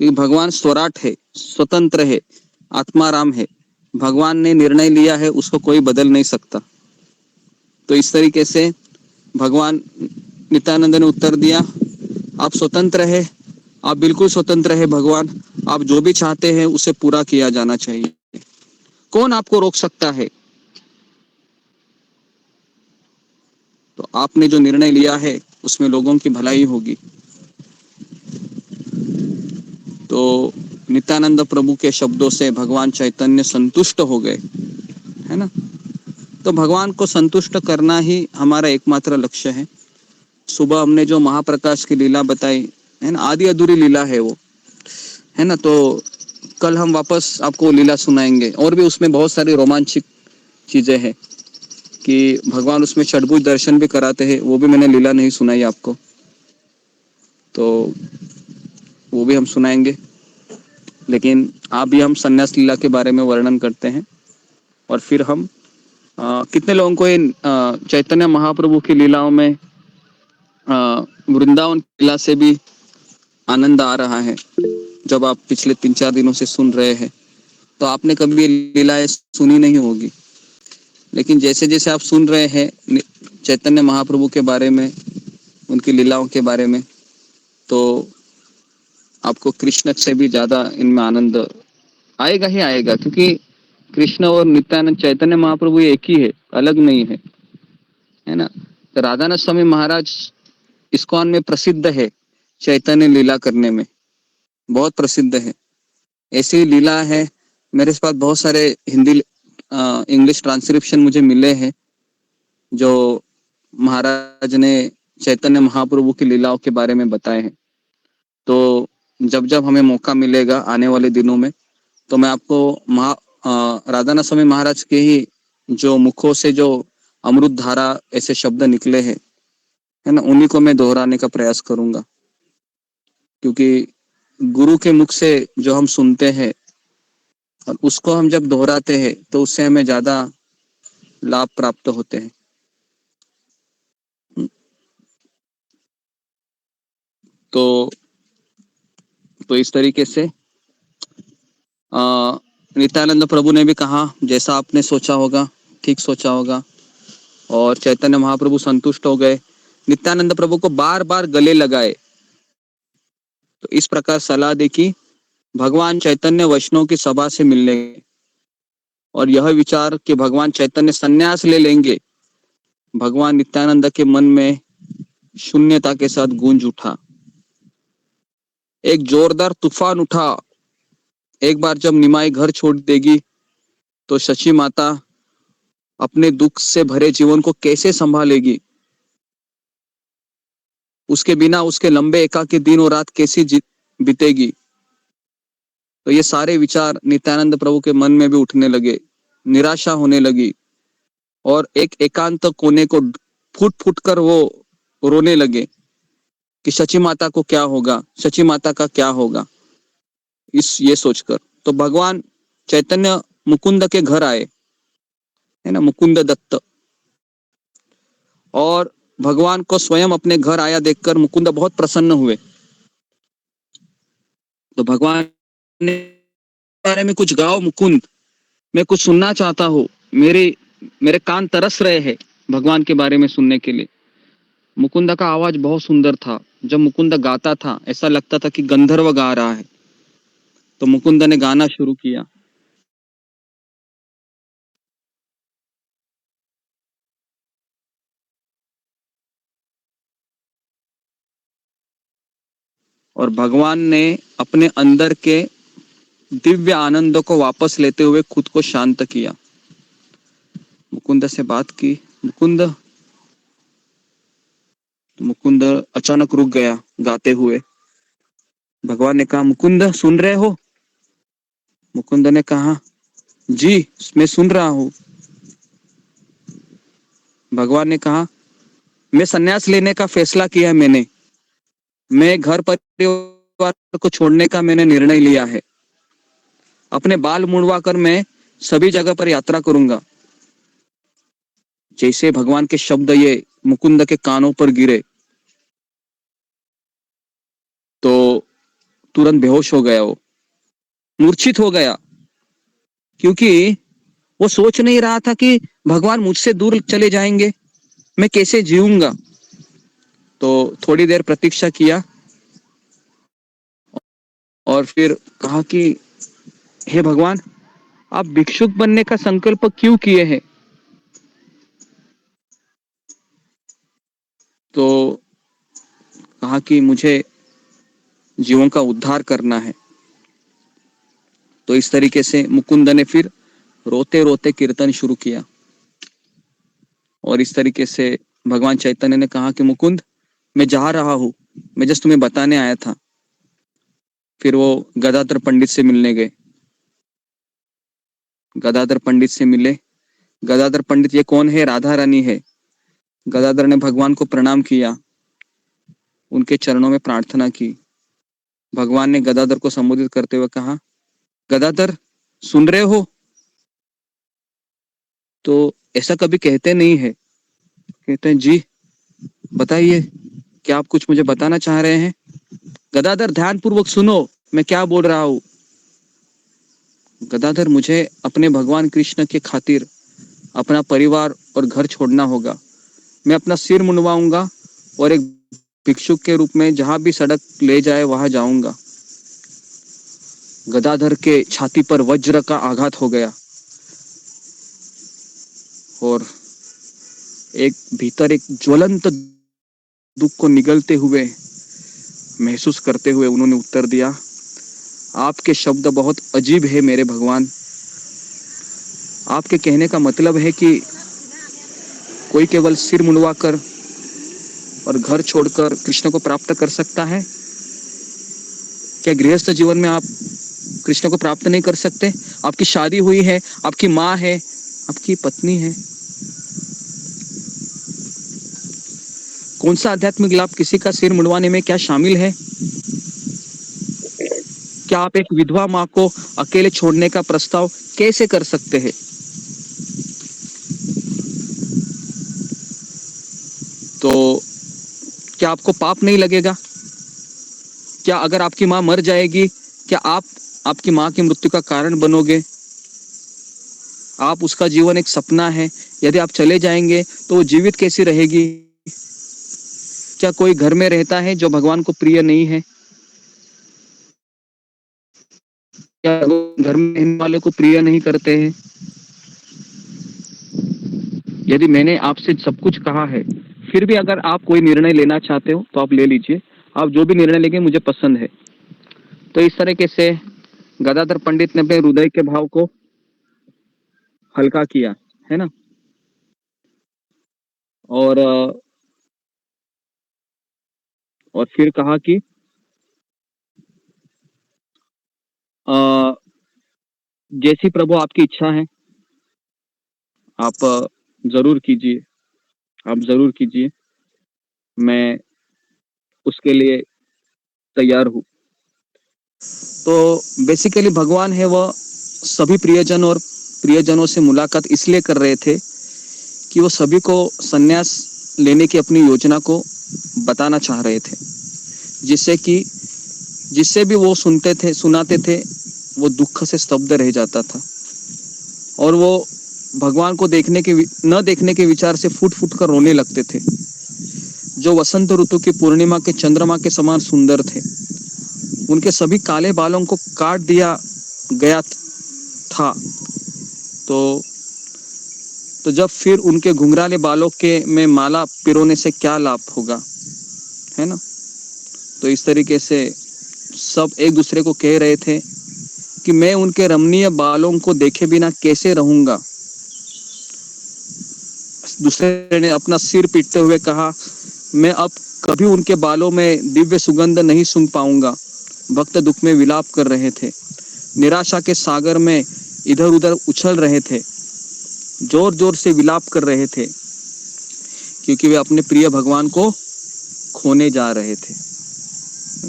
D: क्योंकि भगवान स्वराट है, स्वतंत्र है, आत्माराम है। भगवान ने निर्णय लिया है उसको कोई बदल नहीं सकता। तो इस तरीके से भगवान नित्यानंद ने उत्तर दिया, आप स्वतंत्र है, आप बिल्कुल स्वतंत्र है भगवान, आप जो भी चाहते हैं उसे पूरा किया जाना चाहिए, कौन आपको रोक सकता है। तो आपने जो निर्णय लिया है उसमें लोगों की भलाई होगी। तो नित्यानंद प्रभु के शब्दों से भगवान चैतन्य संतुष्ट हो गए, है ना। तो भगवान को संतुष्ट करना ही हमारा एकमात्र लक्ष्य है। सुबह हमने जो महाप्रकाश की लीला बताई है ना, आधी अधूरी लीला है वो, है ना। तो कल हम वापस आपको लीला सुनाएंगे, और भी उसमें बहुत सारी रोमांचक चीजें हैं कि भगवान उसमें षड्भुज दर्शन भी कराते हैं, वो भी मैंने लीला नहीं सुनाई आपको, तो वो भी हम सुनाएंगे। लेकिन अभी हम संन्यास लीला के बारे में वर्णन करते हैं, और फिर हम कितने लोगों को इन चैतन्य महाप्रभु की लीलाओं में वृंदावन लीला से भी आनंद आ रहा है। जब आप पिछले 3-4 दिनों से सुन रहे हैं तो आपने कभी लीलाएं सुनी नहीं होगी, लेकिन जैसे जैसे आप सुन रहे हैं चैतन्य महाप्रभु के बारे में, उनकी लीलाओं के बारे में, तो आपको कृष्ण से भी ज्यादा इनमें आनंद आएगा ही आएगा, क्योंकि कृष्ण और नित्यानंद चैतन्य महाप्रभु एक ही है, अलग नहीं है ना। तो राधानाथ स्वामी महाराज इस्कॉन में प्रसिद्ध है चैतन्य लीला करने में, बहुत प्रसिद्ध है। ऐसी लीला है, मेरे पास बहुत सारे हिंदी इंग्लिश ट्रांसक्रिप्शन मुझे मिले हैं जो महाराज ने चैतन्य महाप्रभु की लीलाओं के बारे में बताए हैं। तो जब जब हमें मौका मिलेगा आने वाले दिनों में, तो मैं आपको राधानाथ स्वामी महाराज के ही जो मुखों से जो अमृत धारा ऐसे शब्द निकले हैं, है ना, उन्हीं को मैं दोहराने का प्रयास करूंगा, क्योंकि गुरु के मुख से जो हम सुनते हैं और उसको हम जब दोहराते हैं तो उससे हमें ज्यादा लाभ प्राप्त होते हैं। तो इस तरीके से नित्यानंद प्रभु ने भी कहा जैसा आपने सोचा होगा, ठीक सोचा होगा, और चैतन्य महाप्रभु संतुष्ट हो गए, नित्यानंद प्रभु को बार बार गले लगाए। तो इस प्रकार सलाह दी कि भगवान चैतन्य वैष्णव की सभा से मिलने गए, और यह विचार कि भगवान चैतन्य संन्यास ले लेंगे, भगवान नित्यानंद के मन में शून्यता के साथ गूंज उठा, एक जोरदार तूफान उठा। एक बार जब निमाई घर छोड़ देगी तो शची माता अपने दुख से भरे जीवन को कैसे संभालेगी, उसके बिना उसके लंबे एकाकी दिन और रात कैसी बीतेगी। तो ये सारे विचार नित्यानंद प्रभु के मन में भी उठने लगे, निराशा होने लगी, और एक एकांत कोने को फूट फूट कर वो रोने लगे कि शची माता को क्या होगा, शची माता का क्या होगा, ये सोचकर। तो भगवान चैतन्य मुकुंद के घर आए, है ना, मुकुंद दत्त, और भगवान को स्वयं अपने घर आया देखकर मुकुंद बहुत प्रसन्न हुए। तो भगवान ने बारे में कुछ गाओ मुकुंद, मैं कुछ सुनना चाहता हूँ, मेरे कान तरस रहे हैं भगवान के बारे में सुनने के लिए। मुकुंद का आवाज बहुत सुंदर था, जब मुकुंद गाता था ऐसा लगता था कि गंधर्व गा रहा है। तो मुकुंद ने गाना शुरू किया। और भगवान ने अपने अंदर के दिव्य आनंद को वापस लेते हुए खुद को शांत किया। मुकुंद से बात की, मुकुंद अचानक रुक गया गाते हुए। भगवान ने कहा, मुकुंद सुन रहे हो? मुकुंद ने कहा, जी मैं सुन रहा हूँ। भगवान ने कहा, मैं संन्यास लेने का फैसला किया है मैंने, मैं घर परिवार को छोड़ने का मैंने निर्णय लिया है। अपने बाल मुड़वा कर मैं सभी जगह पर यात्रा करूंगा। जैसे भगवान के शब्द ये मुकुंद के कानों पर गिरे तो तुरंत बेहोश हो गया, वो मूर्छित हो गया, क्योंकि वो सोच नहीं रहा था कि भगवान मुझसे दूर चले जाएंगे, मैं कैसे जीऊंगा। तो थोड़ी देर प्रतीक्षा किया और फिर कहा कि हे भगवान, आप भिक्षुक बनने का संकल्प क्यों किए हैं? तो कहा कि मुझे जीवों का उद्धार करना है। तो इस तरीके से मुकुंद ने फिर रोते रोते कीर्तन शुरू किया। और इस तरीके से भगवान चैतन्य ने कहा कि मुकुंद, मैं जा रहा हूं, मैं जस्ट तुम्हें बताने आया था। फिर वो गदाधर पंडित से मिलने गए। गदाधर पंडित से मिले। गदाधर पंडित, ये कौन है? राधा रानी है। गदाधर ने भगवान को प्रणाम किया, उनके चरणों में प्रार्थना की। भगवान ने गदाधर को संबोधित करते हुए कहा, गदाधर सुन रहे हो? तो ऐसा कभी कहते नहीं है। कहते हैं जी बताइए, क्या आप कुछ मुझे बताना चाह रहे हैं? गदाधर ध्यान पूर्वक सुनो, मैं क्या बोल रहा हूं। गदाधर, मुझे अपने भगवान कृष्ण के खातिर अपना परिवार और घर छोड़ना होगा। मैं अपना सिर मुंडवाऊंगा और एक भिक्षुक के रूप में जहां भी सड़क ले जाए वहां जाऊंगा। गदाधर के छाती पर वज्र का आघात हो गया और एक भीतर एक ज्वलंत दुख को निगलते हुए महसूस करते हुए उन्होंने उत्तर दिया, आपके शब्द बहुत अजीब है मेरे भगवान। आपके कहने का मतलब है कि कोई केवल सिर मुंडवाकर और घर छोड़कर कृष्ण को प्राप्त कर सकता है? क्या गृहस्थ जीवन में आप कृष्ण को प्राप्त नहीं कर सकते? आपकी शादी हुई है, आपकी माँ है, आपकी पत्नी है। कौन सा आध्यात्मिक लाभ किसी का सिर मुंडवाने में क्या शामिल है? क्या आप एक विधवा माँ को अकेले छोड़ने का प्रस्ताव कैसे कर सकते हैं? तो क्या आपको पाप नहीं लगेगा? क्या अगर आपकी माँ मर जाएगी, क्या आप आपकी माँ की मृत्यु का कारण बनोगे? आप उसका जीवन एक सपना है, यदि आप चले जाएंगे तो वो जीवित कैसी रहेगी? क्या कोई घर में रहता है जो भगवान को प्रिय नहीं है? क्या घर में रहने वाले को प्रिय नहीं करते हैं? यदि मैंने आपसे सब कुछ कहा है, फिर भी अगर आप कोई निर्णय लेना चाहते हो तो आप ले लीजिए। आप जो भी निर्णय लेंगे मुझे पसंद है। तो इस तरीके से गदाधर पंडित ने अपने हृदय के भाव को हल्का किया, है ना। और फिर कहा कि जैसी प्रभु आपकी इच्छा है, आप जरूर कीजिए, आप जरूर कीजिए, मैं उसके लिए तैयार हूँ। तो बेसिकली भगवान है वह सभी प्रियजन और प्रियजनों से मुलाकात इसलिए कर रहे थे कि वो सभी को सन्यास लेने की अपनी योजना को बताना चाह रहे थे, जिससे भी वो सुनाते थे वो दुख से स्तब्ध रह जाता था और वो भगवान को न देखने के विचार से फूट फूट कर रोने लगते थे, जो वसंत ऋतु की पूर्णिमा के चंद्रमा के समान सुंदर थे। उनके सभी काले बालों को काट दिया गया था। तो जब फिर उनके घुंघराले बालों में माला पिरोने से क्या लाभ होगा, है ना। तो इस तरीके से सब एक दूसरे को कह रहे थे कि मैं उनके रमणीय बालों को देखे बिना कैसे रहूंगा। दूसरे ने अपना सिर पीटते हुए कहा, मैं अब कभी उनके बालों में दिव्य सुगंध नहीं सूंघ पाऊंगा। भक्त दुख में विलाप कर रहे थे, निराशा के सागर में इधर उधर उछल रहे थे, जोर जोर से विलाप कर रहे थे, क्योंकि वे अपने प्रिय भगवान को खोने जा रहे थे।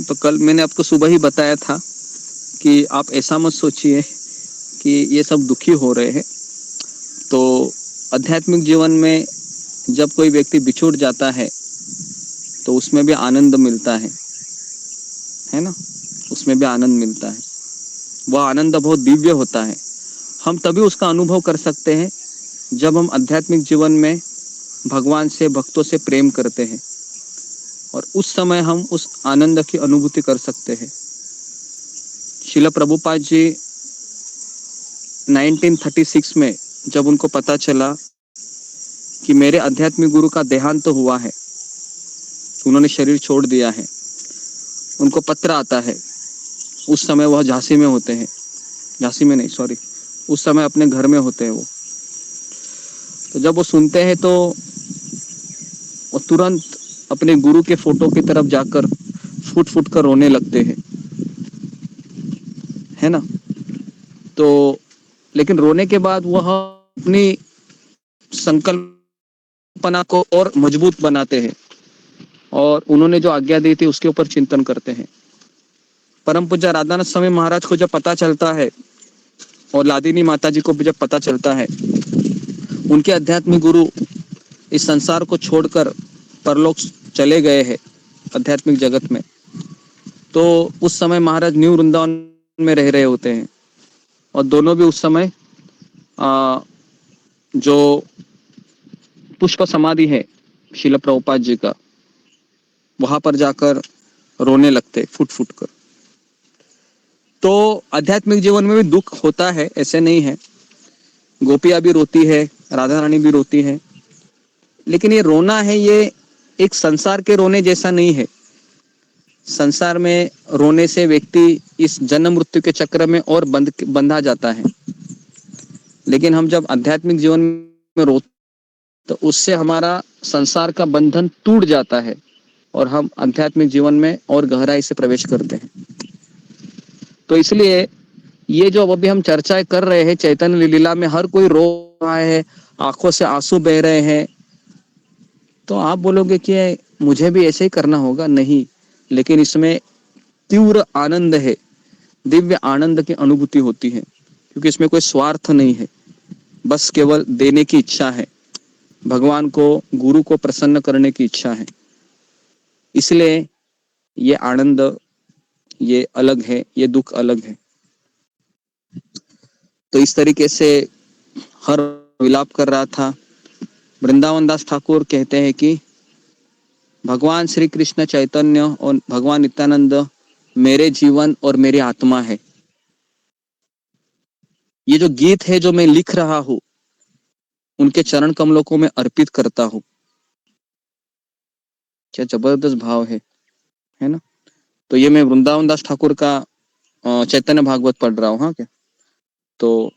D: तो कल मैंने आपको सुबह ही बताया था कि आप ऐसा मत सोचिए कि ये सब दुखी हो रहे हैं। तो आध्यात्मिक जीवन में जब कोई व्यक्ति बिछुड़ जाता है तो उसमें भी आनंद मिलता है ना, उसमें भी आनंद मिलता है। वह आनंद बहुत दिव्य होता है। हम तभी उसका अनुभव कर सकते हैं जब हम आध्यात्मिक जीवन में भगवान से, भक्तों से प्रेम करते हैं, और उस समय हम उस आनंद की अनुभूति कर सकते हैं। श्रील प्रभुपाद जी 1936 में जब उनको पता चला कि मेरे आध्यात्मिक गुरु का देहांत तो हुआ है, उन्होंने शरीर छोड़ दिया है, उनको पत्र आता है। उस समय वह झांसी में होते हैं, झांसी में नहीं, सॉरी, उस समय अपने घर में होते हैं वो। तो जब वो सुनते हैं तो वो तुरंत अपने गुरु के फोटो की तरफ जाकर फुट फुट कर रोने लगते हैं, है ना। तो लेकिन रोने के बाद वह अपनी संकल्पना को और मजबूत बनाते हैं और उन्होंने जो आज्ञा दी थी उसके ऊपर चिंतन करते हैं। परम पूज्य राधानाथ स्वामी महाराज को जब पता चलता है और लादिनी माता जी को भी जब पता चलता है, उनके आध्यात्मिक गुरु इस संसार को छोड़कर परलोक चले गए हैं आध्यात्मिक जगत में, तो उस समय महाराज न्यू वृंदावन में रह रहे होते हैं और दोनों भी उस समय जो पुष्प समाधि है श्रील प्रभुपाद जी का, वहां पर जाकर रोने लगते फुट फुट कर। तो आध्यात्मिक जीवन में भी दुख होता है, ऐसे नहीं है, गोपियां भी रोती है, राधा रानी भी रोती है, लेकिन ये रोना है, ये एक संसार के रोने जैसा नहीं है। संसार में रोने से व्यक्ति इस जन्म मृत्यु के चक्र में और बंधा जाता है, लेकिन हम जब आध्यात्मिक जीवन में रोते तो उससे हमारा संसार का बंधन टूट जाता है और हम आध्यात्मिक जीवन में और गहराई से प्रवेश करते हैं। तो इसलिए ये जो अभी हम चर्चा कर रहे हैं, चैतन्य लीला में हर कोई रो रहा है, आंखों से आंसू बह रहे हैं, तो आप बोलोगे कि मुझे भी ऐसे ही करना होगा, नहीं, लेकिन इसमें तीव्र आनंद है, दिव्य आनंद की अनुभूति होती है, क्योंकि इसमें कोई स्वार्थ नहीं है, बस केवल देने की इच्छा है, भगवान को, गुरु को प्रसन्न करने की इच्छा है। इसलिए ये आनंद ये अलग है, ये दुख अलग है। तो इस तरीके से हर विलाप कर रहा था। वृंदावन दास ठाकुर कहते हैं कि भगवान श्री कृष्ण चैतन्य और भगवान नित्यानंद मेरे जीवन और मेरी आत्मा है। ये जो गीत है जो मैं लिख रहा हूं, उनके चरण कमलों को मैं अर्पित करता हूं। क्या जबरदस्त भाव है ना। तो ये मैं वृंदावन दास ठाकुर का चैतन्य भागवत पढ़ रहा हूँ। हाँ, क्या तो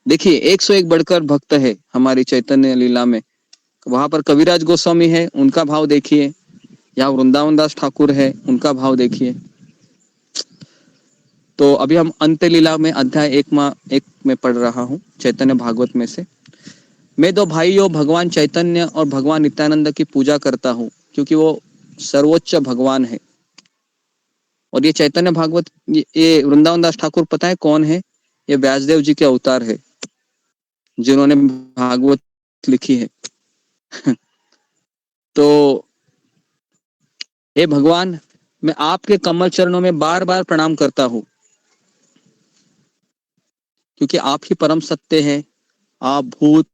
D: देखिए 101 बढ़कर भक्त है हमारी चैतन्य लीला में। वहां पर कविराज गोस्वामी है, उनका भाव देखिए, यहाँ वृंदावन दास ठाकुर है, उनका भाव देखिए। तो अभी हम अंत्य लीला में अध्याय 1 में पढ़ रहा हूँ चैतन्य भागवत में से। मैं दो भाइयों भगवान चैतन्य और भगवान नित्यानंद की पूजा करता हूँ, क्योंकि वो सर्वोच्च भगवान है। और ये चैतन्य भागवत, ये वृंदावन दास ठाकुर पता है कौन है? ये व्यासदेव जी के अवतार है, जिन्होंने भागवत लिखी है। तो हे भगवान, मैं आपके कमल चरणों में बार बार प्रणाम करता हूं, क्योंकि आप ही परम सत्य हैं। आप भूत,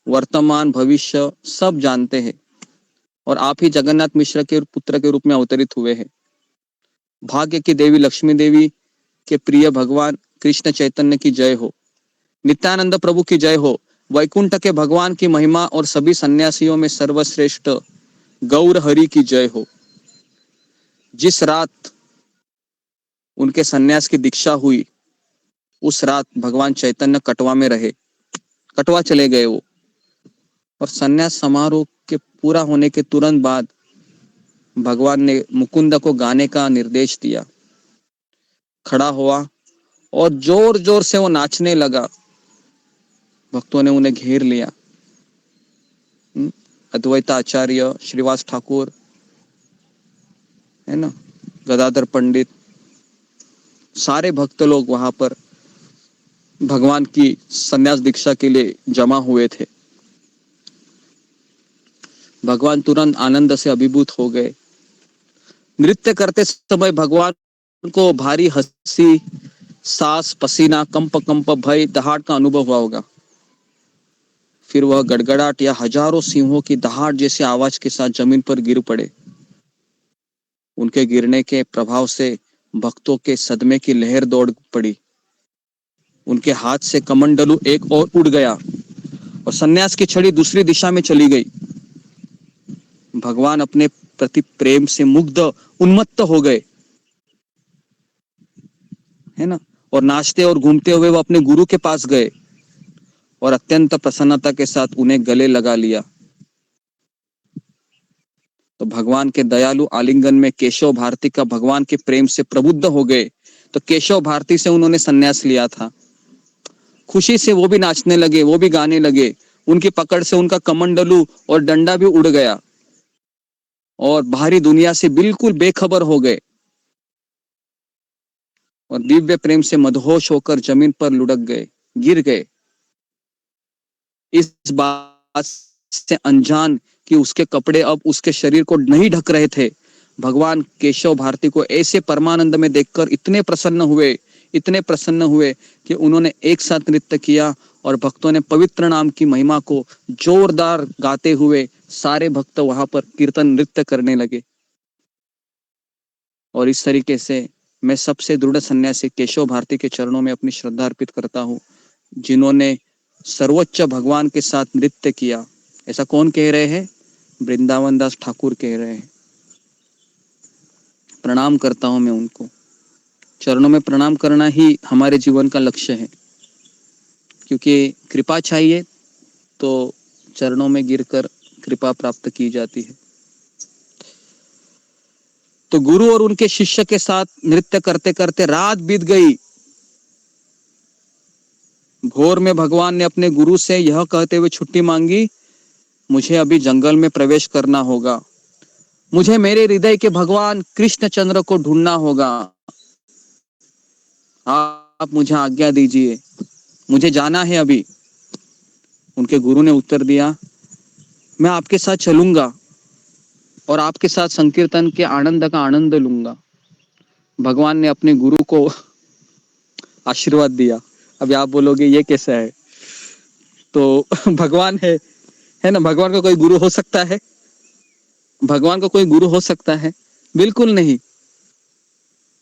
D: वर्तमान, भविष्य सब जानते हैं, और आप ही जगन्नाथ मिश्र के पुत्र के रूप में अवतरित हुए हैं। भाग्य की देवी लक्ष्मी देवी के प्रिय भगवान कृष्ण चैतन्य की जय हो, नित्यानंद प्रभु की जय हो, वैकुंठ के भगवान की महिमा और सभी सन्यासियों में सर्वश्रेष्ठ गौर हरि की जय हो। जिस रात उनके सन्यास की दीक्षा हुई, उस रात भगवान चैतन्य कटवा में रहे, कटवा चले गए वो, और सन्यास समारोह के पूरा होने के तुरंत बाद भगवान ने मुकुंद को गाने का निर्देश दिया। खड़ा हुआ और जोर जोर से वो नाचने लगा। भक्तों ने उन्हें घेर लिया। अद्वैत आचार्य, श्रीवास ठाकुर, है ना, गदाधर पंडित, सारे भक्त लोग वहां पर भगवान की सन्यास दीक्षा के लिए जमा हुए थे। भगवान तुरंत आनंद से अभिभूत हो गए। नृत्य करते समय भगवान को भारी हंसी सांस, पसीना, कंप कंप, भय, दहाड़ का अनुभव हुआ होगा। फिर वह गड़गड़ाहट या हजारों सिंहों की दहाड़ जैसी आवाज के साथ जमीन पर गिर पड़े। उनके गिरने के प्रभाव से भक्तों के सदमे की लहर दौड़ पड़ी। उनके हाथ से कमंडलू एक और उड़ गया और सन्यास की छड़ी दूसरी दिशा में चली गई। भगवान अपने प्रति प्रेम से मुग्ध, उन्मत्त हो गए, है ना। और नाचते और घूमते हुए वो अपने गुरु के पास गए और अत्यंत प्रसन्नता के साथ उन्हें गले लगा लिया। तो भगवान के दयालु आलिंगन में केशव भारती का भगवान के प्रेम से प्रबुद्ध हो गए। तो केशव भारती से उन्होंने सन्यास लिया था। खुशी से वो भी नाचने लगे, वो भी गाने लगे। उनकी पकड़ से उनका कमंडलू और डंडा भी उड़ गया और बाहरी दुनिया से बिल्कुल बेखबर हो गए और दिव्य प्रेम से मदहोश होकर जमीन पर लुढ़क गए, गिर गए। इस बात से अनजान कि उसके कपड़े अब उसके शरीर को नहीं ढक रहे थे, भगवान केशव भारती को ऐसे परमानंद में देखकर इतने प्रसन्न हुए कि उन्होंने एक साथ नृत्य किया और भक्तों ने पवित्र नाम की महिमा को जोरदार गाते हुए सारे भक्त वहां पर कीर्तन नृत्य करने लगे। और इस तरीके से मैं सबसे दृढ़ सन्यासी केशव भारती के चरणों में अपनी श्रद्धा अर्पित करता हूँ, जिन्होंने सर्वोच्च भगवान के साथ नृत्य किया। ऐसा कौन कह रहे हैं? वृंदावन दास ठाकुर कह रहे हैं। प्रणाम करता हूं मैं उनको। चरणों में प्रणाम करना ही हमारे जीवन का लक्ष्य है, क्योंकि कृपा चाहिए तो चरणों में गिरकर कृपा प्राप्त की जाती है। तो गुरु और उनके शिष्य के साथ नृत्य करते करते रात बीत गई। भोर में भगवान ने अपने गुरु से यह कहते हुए छुट्टी मांगी, मुझे अभी जंगल में प्रवेश करना होगा, मुझे मेरे हृदय के भगवान कृष्णचंद्र को ढूंढना होगा, आप मुझे आज्ञा दीजिए, मुझे जाना है अभी। उनके गुरु ने उत्तर दिया, मैं आपके साथ चलूंगा और आपके साथ संकीर्तन के आनंद का आनंद लूंगा। भगवान ने अपने गुरु को आशीर्वाद दिया। अभी आप बोलोगे ये कैसा है? तो भगवान है ना। भगवान का कोई गुरु हो सकता है? भगवान का कोई गुरु हो सकता है? बिल्कुल नहीं।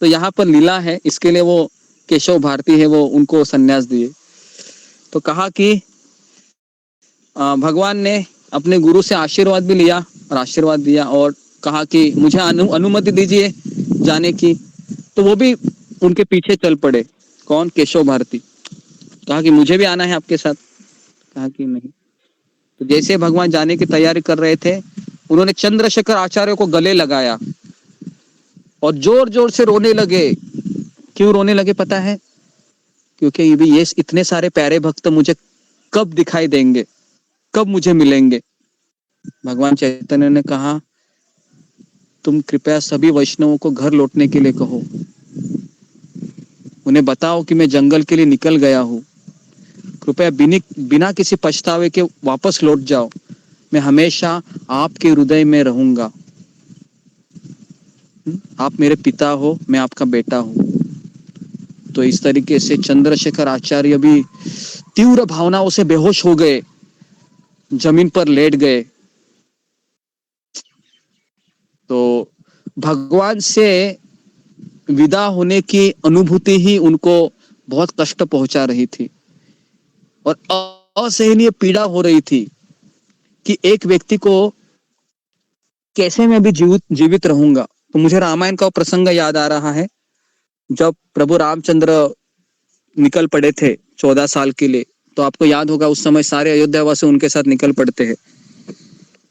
D: तो यहाँ पर लीला है, इसके लिए वो केशव भारती है, वो उनको सन्यास दिए। तो कहा कि भगवान ने अपने गुरु से आशीर्वाद भी लिया और आशीर्वाद दिया और कहा कि मुझे अनुमति दीजिए जाने की। तो वो भी उनके पीछे चल पड़े। कौन? केशव भारती। कहा कि मुझे भी आना है आपके साथ। कहा कि नहीं। तो जैसे भगवान जाने की तैयारी कर रहे थे, उन्होंने चंद्रशेखर आचार्य को गले लगाया और जोर जोर से रोने लगे। क्यों रोने लगे पता है? क्योंकि ये इतने सारे प्यारे भक्त मुझे कब दिखाई देंगे, कब मुझे मिलेंगे। भगवान चैतन्य ने कहा, तुम कृपया सभी वैष्णवों को घर लौटने के लिए कहो, उन्हें बताओ कि मैं जंगल के लिए निकल गया हूँ, कृपया बिना किसी पछतावे के वापस लौट जाओ, मैं हमेशा आपके हृदय में रहूंगा। आप मेरे पिता हो, मैं आपका बेटा हूं। तो इस तरीके से चंद्रशेखर आचार्य भी तीव्र भावनाओं से बेहोश हो गए, जमीन पर लेट गए। तो भगवान से विदा होने की अनुभूति ही उनको बहुत कष्ट पहुंचा रही थी और असहनीय पीड़ा हो रही थी कि एक व्यक्ति को कैसे मैं भी जीवित रहूंगा। तो मुझे रामायण का प्रसंग याद आ रहा है, जब प्रभु रामचंद्र निकल पड़े थे 14 साल के लिए। तो आपको याद होगा उस समय सारे अयोध्यावासी उनके साथ निकल पड़ते हैं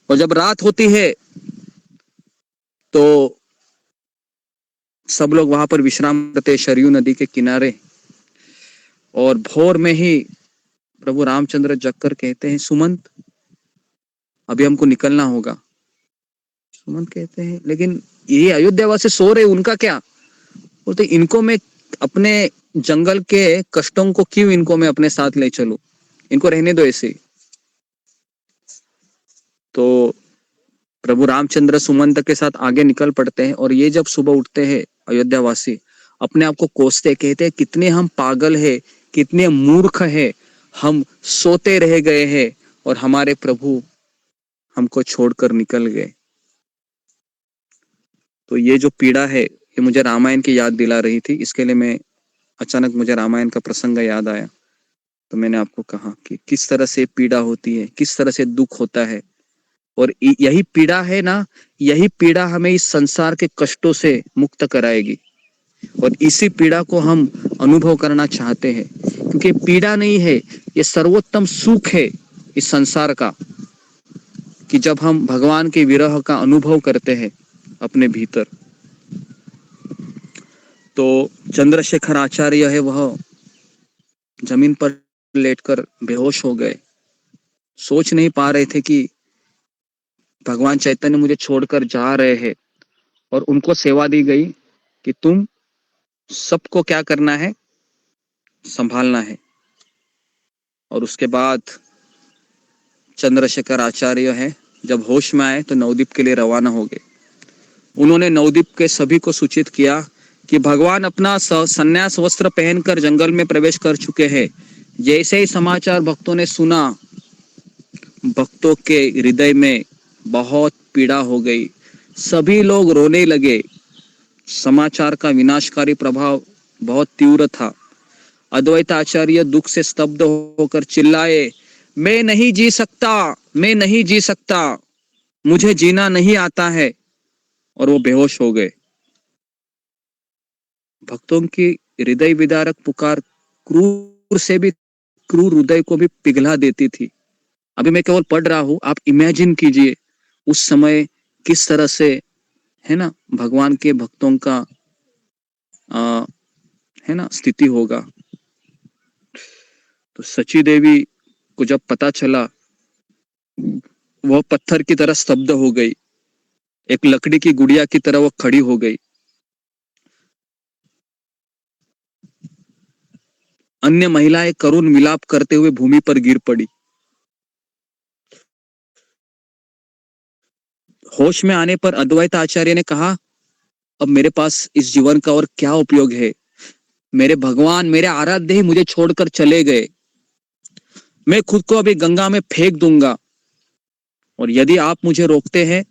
D: और जब रात होती है तो सब लोग वहां पर विश्राम करते, सरयू नदी के किनारे। और भोर में ही प्रभु रामचंद्र जगकर कहते हैं, सुमंत अभी हमको निकलना होगा। सुमंत कहते हैं, लेकिन ये अयोध्यावासी सो रहे, उनका क्या? बोलते इनको मैं अपने जंगल के कष्टों को क्यों इनको मैं अपने साथ ले चलूं, इनको रहने दो ऐसे। तो प्रभु रामचंद्र सुमंत के साथ आगे निकल पड़ते हैं और ये जब सुबह उठते हैं अयोध्यावासी अपने आप को कोसते, कहते हैं कितने हम पागल है, कितने मूर्ख है, हम सोते रह गए हैं और हमारे प्रभु हमको छोड़कर निकल गए। तो ये जो पीड़ा है ये मुझे रामायण की याद दिला रही थी, इसके लिए मैं अचानक मुझे रामायण का प्रसंग याद आया, तो मैंने आपको कहा कि किस तरह से पीड़ा होती है, किस तरह से दुख होता है। और यही पीड़ा है ना, यही पीड़ा हमें इस संसार के कष्टों से मुक्त कराएगी, और इसी पीड़ा को हम अनुभव करना चाहते हैं, क्योंकि पीड़ा नहीं है, ये सर्वोत्तम सुख है इस संसार का, कि जब हम भगवान के विरह का अनुभव करते हैं अपने भीतर। तो चंद्रशेखर आचार्य है, वह जमीन पर लेटकर बेहोश हो गए, सोच नहीं पा रहे थे कि भगवान चैतन्य मुझे छोड़कर जा रहे हैं, और उनको सेवा दी गई कि तुम सबको क्या करना है, संभालना है। और उसके बाद चंद्रशेखर आचार्य है जब होश में आए तो नवद्वीप के लिए रवाना हो गए। उन्होंने नवद्वीप के सभी को सूचित किया कि भगवान अपना संन्यास वस्त्र पहनकर जंगल में प्रवेश कर चुके हैं। जैसे ही समाचार भक्तों ने सुना, भक्तों के हृदय में बहुत पीड़ा हो गई, सभी लोग रोने लगे। समाचार का विनाशकारी प्रभाव बहुत तीव्र था। अद्वैत आचार्य दुख से स्तब्ध होकर चिल्लाए, मैं नहीं जी सकता, मैं नहीं जी सकता, मुझे जीना नहीं आता है, और वो बेहोश हो गए। भक्तों की हृदय विदारक पुकार क्रूर से भी क्रूर हृदय को भी पिघला देती थी। अभी मैं केवल पढ़ रहा हूं, आप इमेजिन कीजिए उस समय किस तरह से, है ना, भगवान के भक्तों का है ना स्थिति होगा। तो सची देवी को जब पता चला, वह पत्थर की तरह स्तब्ध हो गई, एक लकड़ी की गुड़िया की तरह वो खड़ी हो गई। अन्य महिलाएं करुण विलाप करते हुए भूमि पर गिर पड़ी। होश में आने पर अद्वैत आचार्य ने कहा, अब मेरे पास इस जीवन का और क्या उपयोग है, मेरे भगवान, मेरे आराध्य ही मुझे छोड़कर चले गए, मैं खुद को अभी गंगा में फेंक दूंगा, और यदि आप मुझे रोकते हैं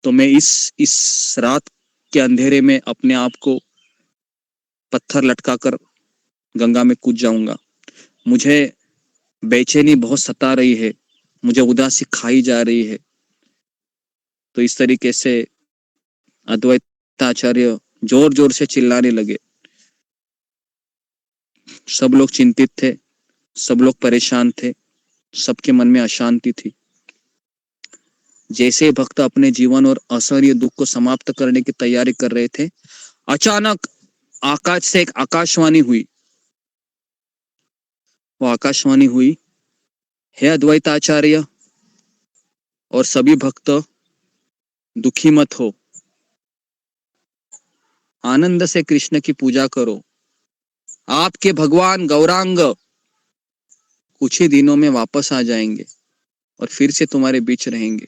D: तो मैं इस रात के अंधेरे में अपने आप को पत्थर लटकाकर गंगा में कूद जाऊंगा। मुझे बेचैनी बहुत सता रही है, मुझे उदासी खाई जा रही है। तो इस तरीके से अद्वैत आचार्य जोर जोर से चिल्लाने लगे। सब लोग चिंतित थे, सब लोग परेशान थे, सबके मन में अशांति थी। जैसे भक्त अपने जीवन और असहनीय दुख को समाप्त करने की तैयारी कर रहे थे, अचानक आकाश से एक आकाशवाणी हुई। वो आकाशवाणी हुई, हे अद्वैत आचार्य और सभी भक्त, दुखी मत हो, आनंद से कृष्ण की पूजा करो। आपके भगवान गौरांग कुछ ही दिनों में वापस आ जाएंगे और फिर से तुम्हारे बीच रहेंगे।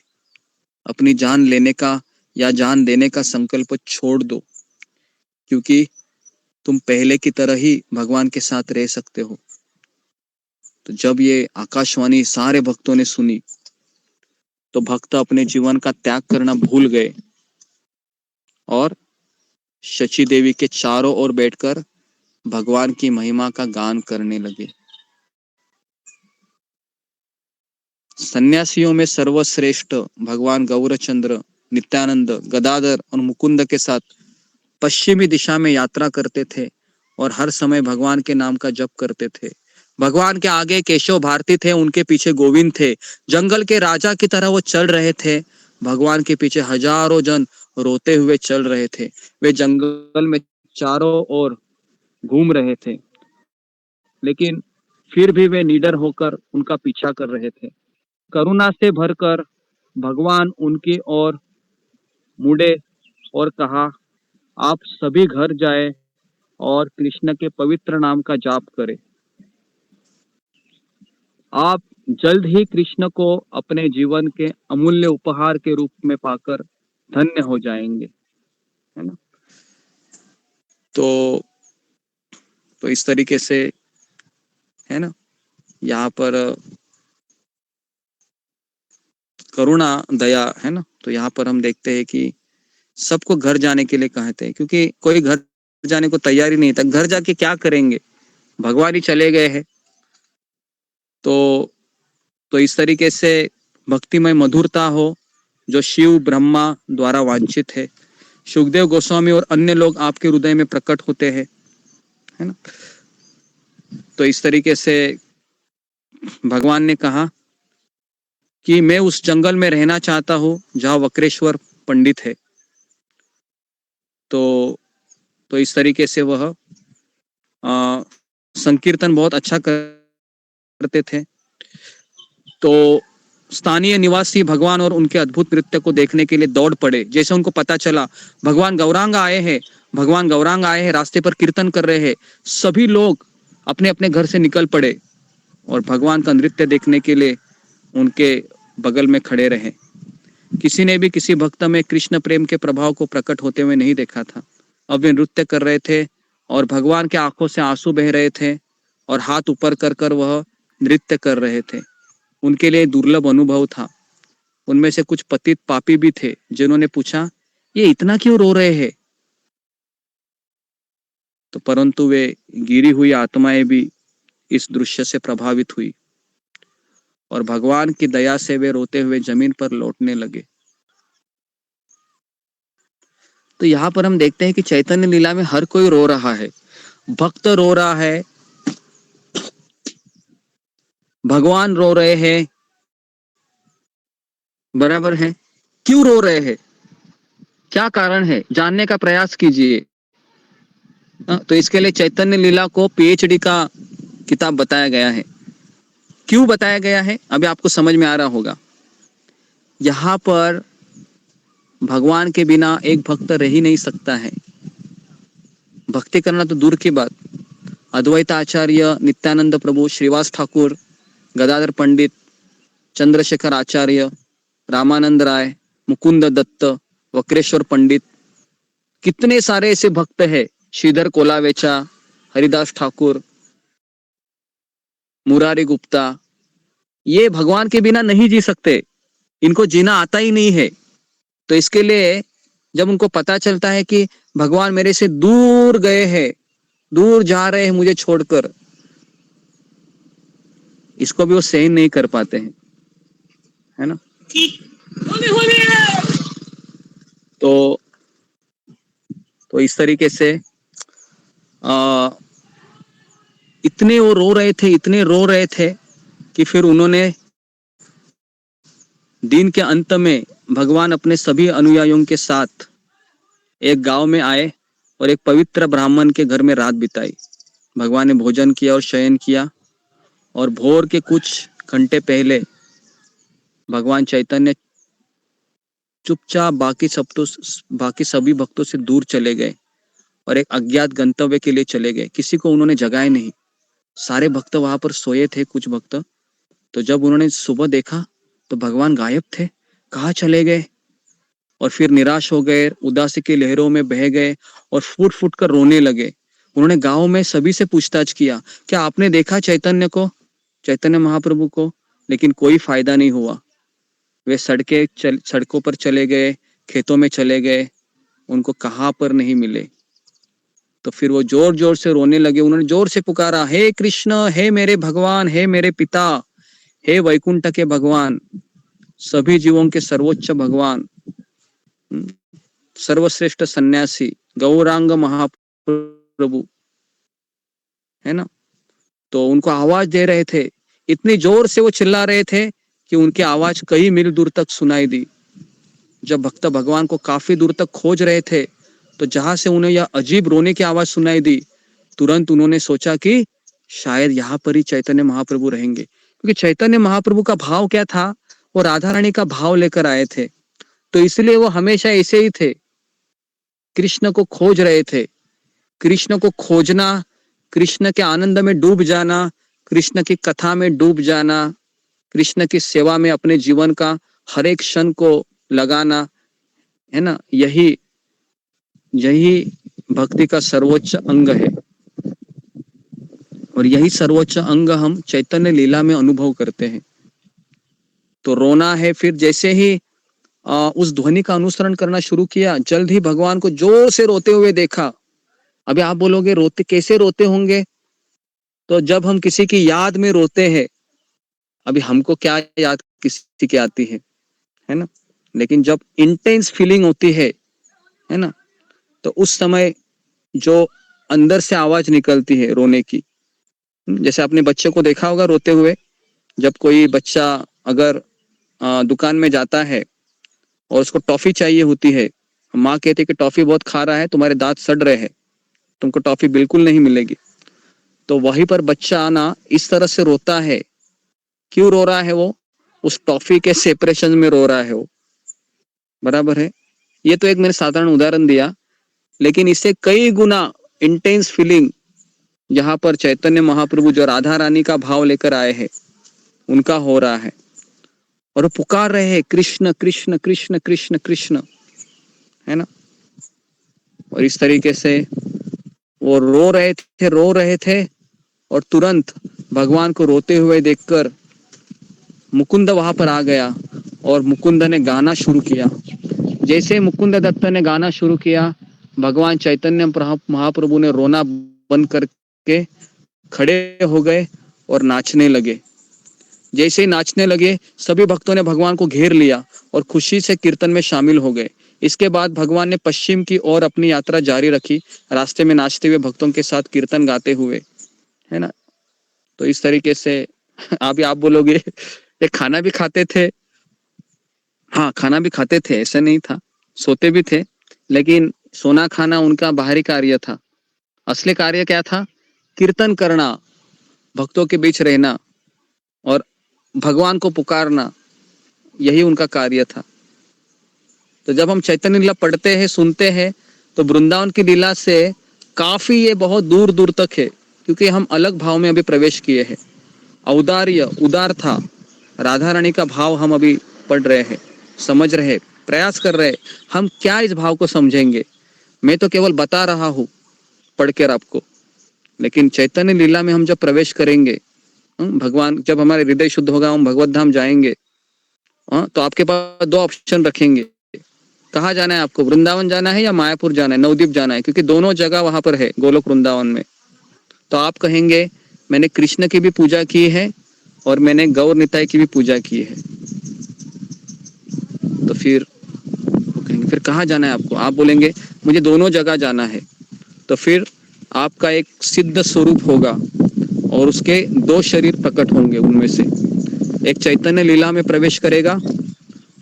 D: अपनी जान लेने का या जान देने का संकल्प छोड़ दो, क्योंकि तुम पहले की तरह ही भगवान के साथ रह सकते हो। तो जब ये आकाशवाणी सारे भक्तों ने सुनी, तो भक्त अपने जीवन का त्याग करना भूल गए और शची देवी के चारों ओर बैठकर भगवान की महिमा का गान करने लगे। सन्यासियों में सर्वश्रेष्ठ भगवान गौरचंद्र नित्यानंद, गदाधर और मुकुंद के साथ पश्चिमी दिशा में यात्रा करते थे और हर समय भगवान के नाम का जप करते थे। भगवान के आगे केशव भारती थे, उनके पीछे गोविंद थे। जंगल के राजा की तरह वो चल रहे थे। भगवान के पीछे हजारों जन रोते हुए चल रहे थे। वे जंगल में चारों ओर घूम रहे थे, लेकिन फिर भी वे निडर होकर उनका पीछा कर रहे थे। करुणा से भरकर भगवान उनकी ओर मुड़े और कहा, आप सभी घर जाए और कृष्ण के पवित्र नाम का जाप करें। आप जल्द ही कृष्ण को अपने जीवन के अमूल्य उपहार के रूप में पाकर धन्य हो जाएंगे, है ना। तो इस तरीके से है ना, यहाँ पर करुणा दया है ना, तो यहाँ पर हम देखते हैं कि सबको घर जाने के लिए कहते हैं, क्योंकि कोई घर जाने को तैयार ही नहीं था। घर जाके क्या करेंगे, भगवान ही चले गए हैं। तो इस तरीके से भक्तिमय मधुरता हो जो शिव ब्रह्मा द्वारा वांछित है। सुखदेव गोस्वामी और अन्य लोग आपके हृदय में प्रकट होते हैं, है ना। तो इस तरीके से भगवान ने कहा कि मैं उस जंगल में रहना चाहता हूँ जहाँ वक्रेश्वर पंडित है। तो इस तरीके से वह संकीर्तन बहुत अच्छा करते थे। तो स्थानीय निवासी भगवान और उनके अद्भुत नृत्य को देखने के लिए दौड़ पड़े। जैसे उनको पता चला भगवान गौरांग आए हैं, रास्ते पर कीर्तन कर रहे हैं, सभी लोग अपने अपने घर से निकल पड़े और भगवान का नृत्य देखने के लिए उनके बगल में खड़े रहे। किसी ने भी किसी भक्त में कृष्ण प्रेम के प्रभाव को प्रकट होते हुए नहीं देखा था। अब वे नृत्य कर रहे थे और भगवान के आंखों से आंसू बह रहे थे और हाथ ऊपर कर वह नृत्य कर रहे थे। उनके लिए दुर्लभ अनुभव था। उनमें से कुछ पतित पापी भी थे जिन्होंने पूछा, ये इतना क्यों रो रहे हैं? तो परंतु वे गिरी हुई आत्माएं भी इस दृश्य से प्रभावित हुई और भगवान की दया से वे रोते हुए जमीन पर लौटने लगे। तो यहाँ पर हम देखते हैं कि चैतन्य लीला में हर कोई रो रहा है। भक्त रो रहा है, भगवान रो रहे हैं, बराबर है। क्यों रो रहे हैं, क्या कारण है, जानने का प्रयास कीजिए। तो इसके लिए चैतन्य लीला को पीएचडी का किताब बताया गया है। क्यों बताया गया है अभी आपको समझ में आ रहा होगा। यहाँ पर भगवान के बिना एक भक्त रह ही नहीं सकता है। भक्ति करना तो दूर की बात, अद्वैत आचार्य नित्यानंद प्रभु, श्रीवास ठाकुर, गदाधर पंडित, चंद्रशेखर आचार्य, रामानंद राय, मुकुंद दत्त, वक्रेश्वर पंडित, कितने सारे ऐसे भक्त हैं, श्रीधर कोलावेचा, हरिदास ठाकुर, मुरारी गुप्ता, ये भगवान के बिना नहीं जी सकते, इनको जीना आता ही नहीं है। तो इसके लिए जब उनको पता चलता है कि भगवान मेरे से दूर गए हैं, दूर जा रहे हैं मुझे छोड़कर, इसको भी वो सहन नहीं कर पाते हैं, है ना। तो इस तरीके से इतने वो रो रहे थे कि फिर उन्होंने दिन के अंत में भगवान अपने सभी अनुयायियों के साथ एक गांव में आए और एक पवित्र ब्राह्मण के घर में रात बिताई। भगवान ने भोजन किया और शयन किया और भोर के कुछ घंटे पहले भगवान चैतन्य चुपचाप बाकी सभी भक्तों से दूर चले गए और एक अज्ञात गंतव्य के लिए चले गए। किसी को उन्होंने जगाया नहीं, सारे भक्त वहां पर सोए थे, कुछ भक्त। तो जब उन्होंने सुबह देखा तो भगवान गायब थे, कहाँ चले गए? और फिर निराश हो गए, उदासी की लहरों में बह गए और फूट फूट कर रोने लगे। उन्होंने गांव में सभी से पूछताछ किया, क्या आपने देखा चैतन्य महाप्रभु को? लेकिन कोई फायदा नहीं हुआ। वे सड़कों पर चले गए, खेतों में चले गए, उनको कहाँ पर नहीं मिले। तो फिर वो जोर जोर से रोने लगे। उन्होंने जोर से पुकारा, हे कृष्ण, हे मेरे भगवान, हे मेरे पिता, हे वैकुंठ के भगवान, सभी जीवों के सर्वोच्च भगवान, सर्वश्रेष्ठ सन्यासी, गौरांग महाप्रभु, है ना। तो उनको आवाज दे रहे थे, इतनी जोर से वो चिल्ला रहे थे कि उनकी आवाज कई मील दूर तक सुनाई दी। जब भक्त भगवान को काफी दूर तक खोज रहे थे तो जहां से उन्हें यह अजीब रोने की आवाज सुनाई दी, तुरंत उन्होंने सोचा कि शायद यहाँ पर ही चैतन्य महाप्रभु रहेंगे, क्योंकि चैतन्य महाप्रभु का भाव क्या था, वो राधा रानी का भाव लेकर आए थे। तो इसलिए वो हमेशा ऐसे ही थे, कृष्ण को खोज रहे थे। कृष्ण को खोजना, कृष्ण के आनंद में डूब जाना, कृष्ण की कथा में डूब जाना, कृष्ण की सेवा में अपने जीवन का हर एक क्षण को लगाना, है ना। यही भक्ति का सर्वोच्च अंग है और यही सर्वोच्च अंग हम चैतन्य लीला में अनुभव करते हैं। तो रोना है, फिर जैसे ही उस ध्वनि का अनुसरण करना शुरू किया, जल्द ही भगवान को जोर से रोते हुए देखा। अभी आप बोलोगे रोते कैसे रोते होंगे? तो जब हम किसी की याद में रोते हैं, अभी हमको क्या याद किसी की आती है ना, लेकिन जब इंटेंस फीलिंग होती है ना, तो उस समय जो अंदर से आवाज निकलती है रोने की, जैसे आपने बच्चे को देखा होगा रोते हुए। जब कोई बच्चा अगर दुकान में जाता है और उसको टॉफी चाहिए होती है, माँ कहती है कि टॉफी बहुत खा रहा है, तुम्हारे दांत सड़ रहे हैं, तुमको टॉफी बिल्कुल नहीं मिलेगी। तो वहीं पर बच्चा आना इस तरह से रोता है। क्यों रो रहा है? वो उस टॉफी के सेपरेशन में रो रहा है वो, बराबर है। ये तो एक मैंने साधारण उदाहरण दिया, लेकिन इससे कई गुना इंटेंस फीलिंग जहां पर चैतन्य महाप्रभु जो राधा रानी का भाव लेकर आए हैं उनका हो रहा है, और वो पुकार रहे हैं कृष्ण कृष्ण कृष्ण कृष्ण कृष्ण, है ना। और इस तरीके से वो रो रहे थे और तुरंत भगवान को रोते हुए देखकर मुकुंद वहां पर आ गया और मुकुंद ने गाना शुरू किया। जैसे मुकुंद दत्त ने गाना शुरू किया, भगवान चैतन्य महाप्रभु ने रोना बंद करके खड़े हो गए और नाचने लगे। जैसे ही नाचने लगे, सभी भक्तों ने भगवान को घेर लिया और खुशी से कीर्तन में शामिल हो गए। इसके बाद भगवान ने पश्चिम की ओर अपनी यात्रा जारी रखी, रास्ते में नाचते हुए भक्तों के साथ कीर्तन गाते हुए, है ना। तो इस तरीके से अभी आप बोलोगे ये खाना भी खाते थे। हाँ, खाना भी खाते थे, ऐसा नहीं था, सोते भी थे, लेकिन सोना खाना उनका बाहरी कार्य था। असली कार्य क्या था? कीर्तन करना, भक्तों के बीच रहना और भगवान को पुकारना, यही उनका कार्य था। तो जब हम चैतन्य लीला पढ़ते हैं, सुनते हैं, तो वृंदावन की लीला से काफी ये बहुत दूर दूर तक है, क्योंकि हम अलग भाव में अभी प्रवेश किए हैं। औदार्य, उदार था, राधा रानी का भाव हम अभी पढ़ रहे हैं, समझ रहे, प्रयास कर रहे। हम क्या इस भाव को समझेंगे? मैं तो केवल बता रहा हूँ पढ़कर आपको, लेकिन चैतन्य लीला में हम जब प्रवेश करेंगे, भगवान जब हमारे हृदय शुद्ध होगा, हम भगवत धाम जाएंगे, तो आपके पास दो ऑप्शन रखेंगे। कहाँ जाना है आपको? वृंदावन जाना है या मायापुर जाना है, नवद्वीप जाना है, क्योंकि दोनों जगह वहां पर है गोलोक वृंदावन में। तो आप कहेंगे मैंने कृष्ण की भी पूजा की है और मैंने गौर निताई की भी पूजा की है। तो फिर कहेंगे फिर कहाँ जाना है आपको? आप बोलेंगे मुझे दोनों जगह जाना है। तो फिर आपका एक सिद्ध स्वरूप होगा और उसके दो शरीर प्रकट होंगे, उनमें से एक चैतन्य लीला में प्रवेश करेगा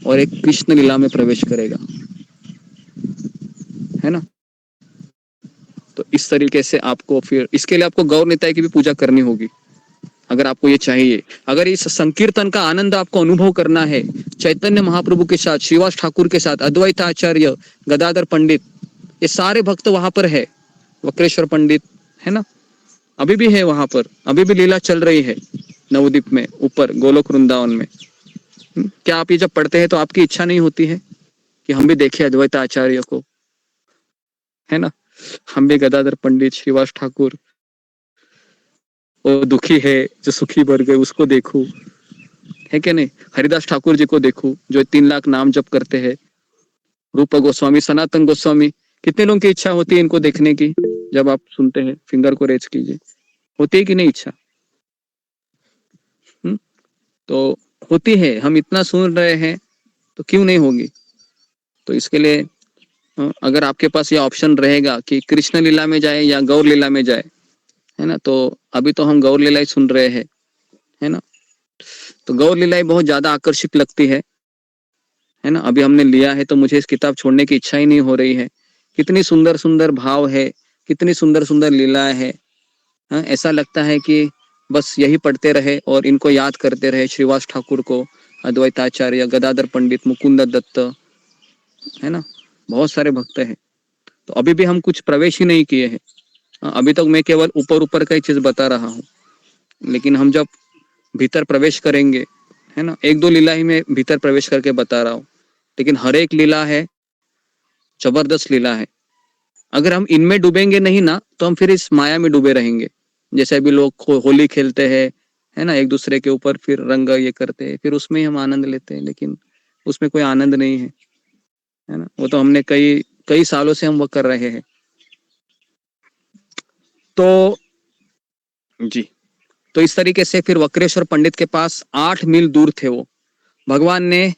D: और एक कृष्ण लीला में प्रवेश करेगा, है ना। तो इस तरीके से आपको फिर इसके लिए आपको गौर निताई की भी पूजा करनी होगी, अगर आपको ये चाहिए। अगर इस संकीर्तन का आनंद आपको अनुभव करना है चैतन्य महाप्रभु के साथ, श्रीवास ठाकुर के साथ, अद्वैत आचार्य, गदाधर पंडित, ये सारे भक्त वहां पर है, वक्रेश्वर पंडित, है ना, अभी भी है वहां पर, अभी भी लीला चल रही है नवद्वीप में, ऊपर गोलोक वृंदावन में। क्या आप ये जब पढ़ते हैं तो आपकी इच्छा नहीं होती है कि हम भी देखें अद्वैत आचार्य को, है ना, हम भी गदाधर पंडित, श्रीवास ठाकुर, वो दुखी है जो सुखी बन गए उसको देखूं, है क्या नहीं, हरिदास ठाकुर जी को देखूं जो 3 लाख नाम जप करते हैं, रूप गोस्वामी, सनातन गोस्वामी, कितने लोगों की इच्छा होती है इनको देखने की? जब आप सुनते हैं फिंगर को रेज कीजिए, होती है कि नहीं इच्छा? तो होती है, हम इतना सुन रहे हैं तो क्यों नहीं होगी? तो इसके लिए अगर आपके पास ये ऑप्शन रहेगा कि कृष्ण लीला में जाए या गौर लीला में जाए, है ना, तो अभी तो हम गौर लीला ही सुन रहे हैं, है ना। तो गौर लीला ही बहुत ज्यादा आकर्षित लगती है ना। अभी हमने लिया है तो मुझे इस किताब छोड़ने की इच्छा ही नहीं हो रही है। कितनी सुंदर सुंदर भाव है, कितनी सुंदर सुंदर लीलाएं है। ऐसा लगता है कि बस यही पढ़ते रहे और इनको याद करते रहे, श्रीवास ठाकुर को, अद्वैताचार्य, गदाधर पंडित, मुकुंद दत्त, है ना, बहुत सारे भक्त हैं। तो अभी भी हम कुछ प्रवेश ही नहीं किए हैं। अभी तक मैं केवल ऊपर ऊपर का ही चीज बता रहा हूँ, लेकिन हम जब भीतर प्रवेश करेंगे, है ना, 1-2 लीला ही मैं भीतर प्रवेश करके बता रहा हूँ, लेकिन हर एक लीला है, जबरदस्त लीला है। अगर हम इनमें डूबेंगे नहीं ना तो हम फिर इस माया में डूबे रहेंगे। जैसे अभी लोग होली खेलते हैं, है ना, एक दूसरे के ऊपर फिर रंग ये करते हैं, फिर उसमें ही हम आनंद लेते हैं, लेकिन उसमें कोई आनंद नहीं है ना। वो तो हमने कई कई सालों से हम वो कर रहे हैं। तो जी, तो इस तरीके से फिर वक्रेश्वर पंडित के पास 8 मील दूर थे वो। भगवान ने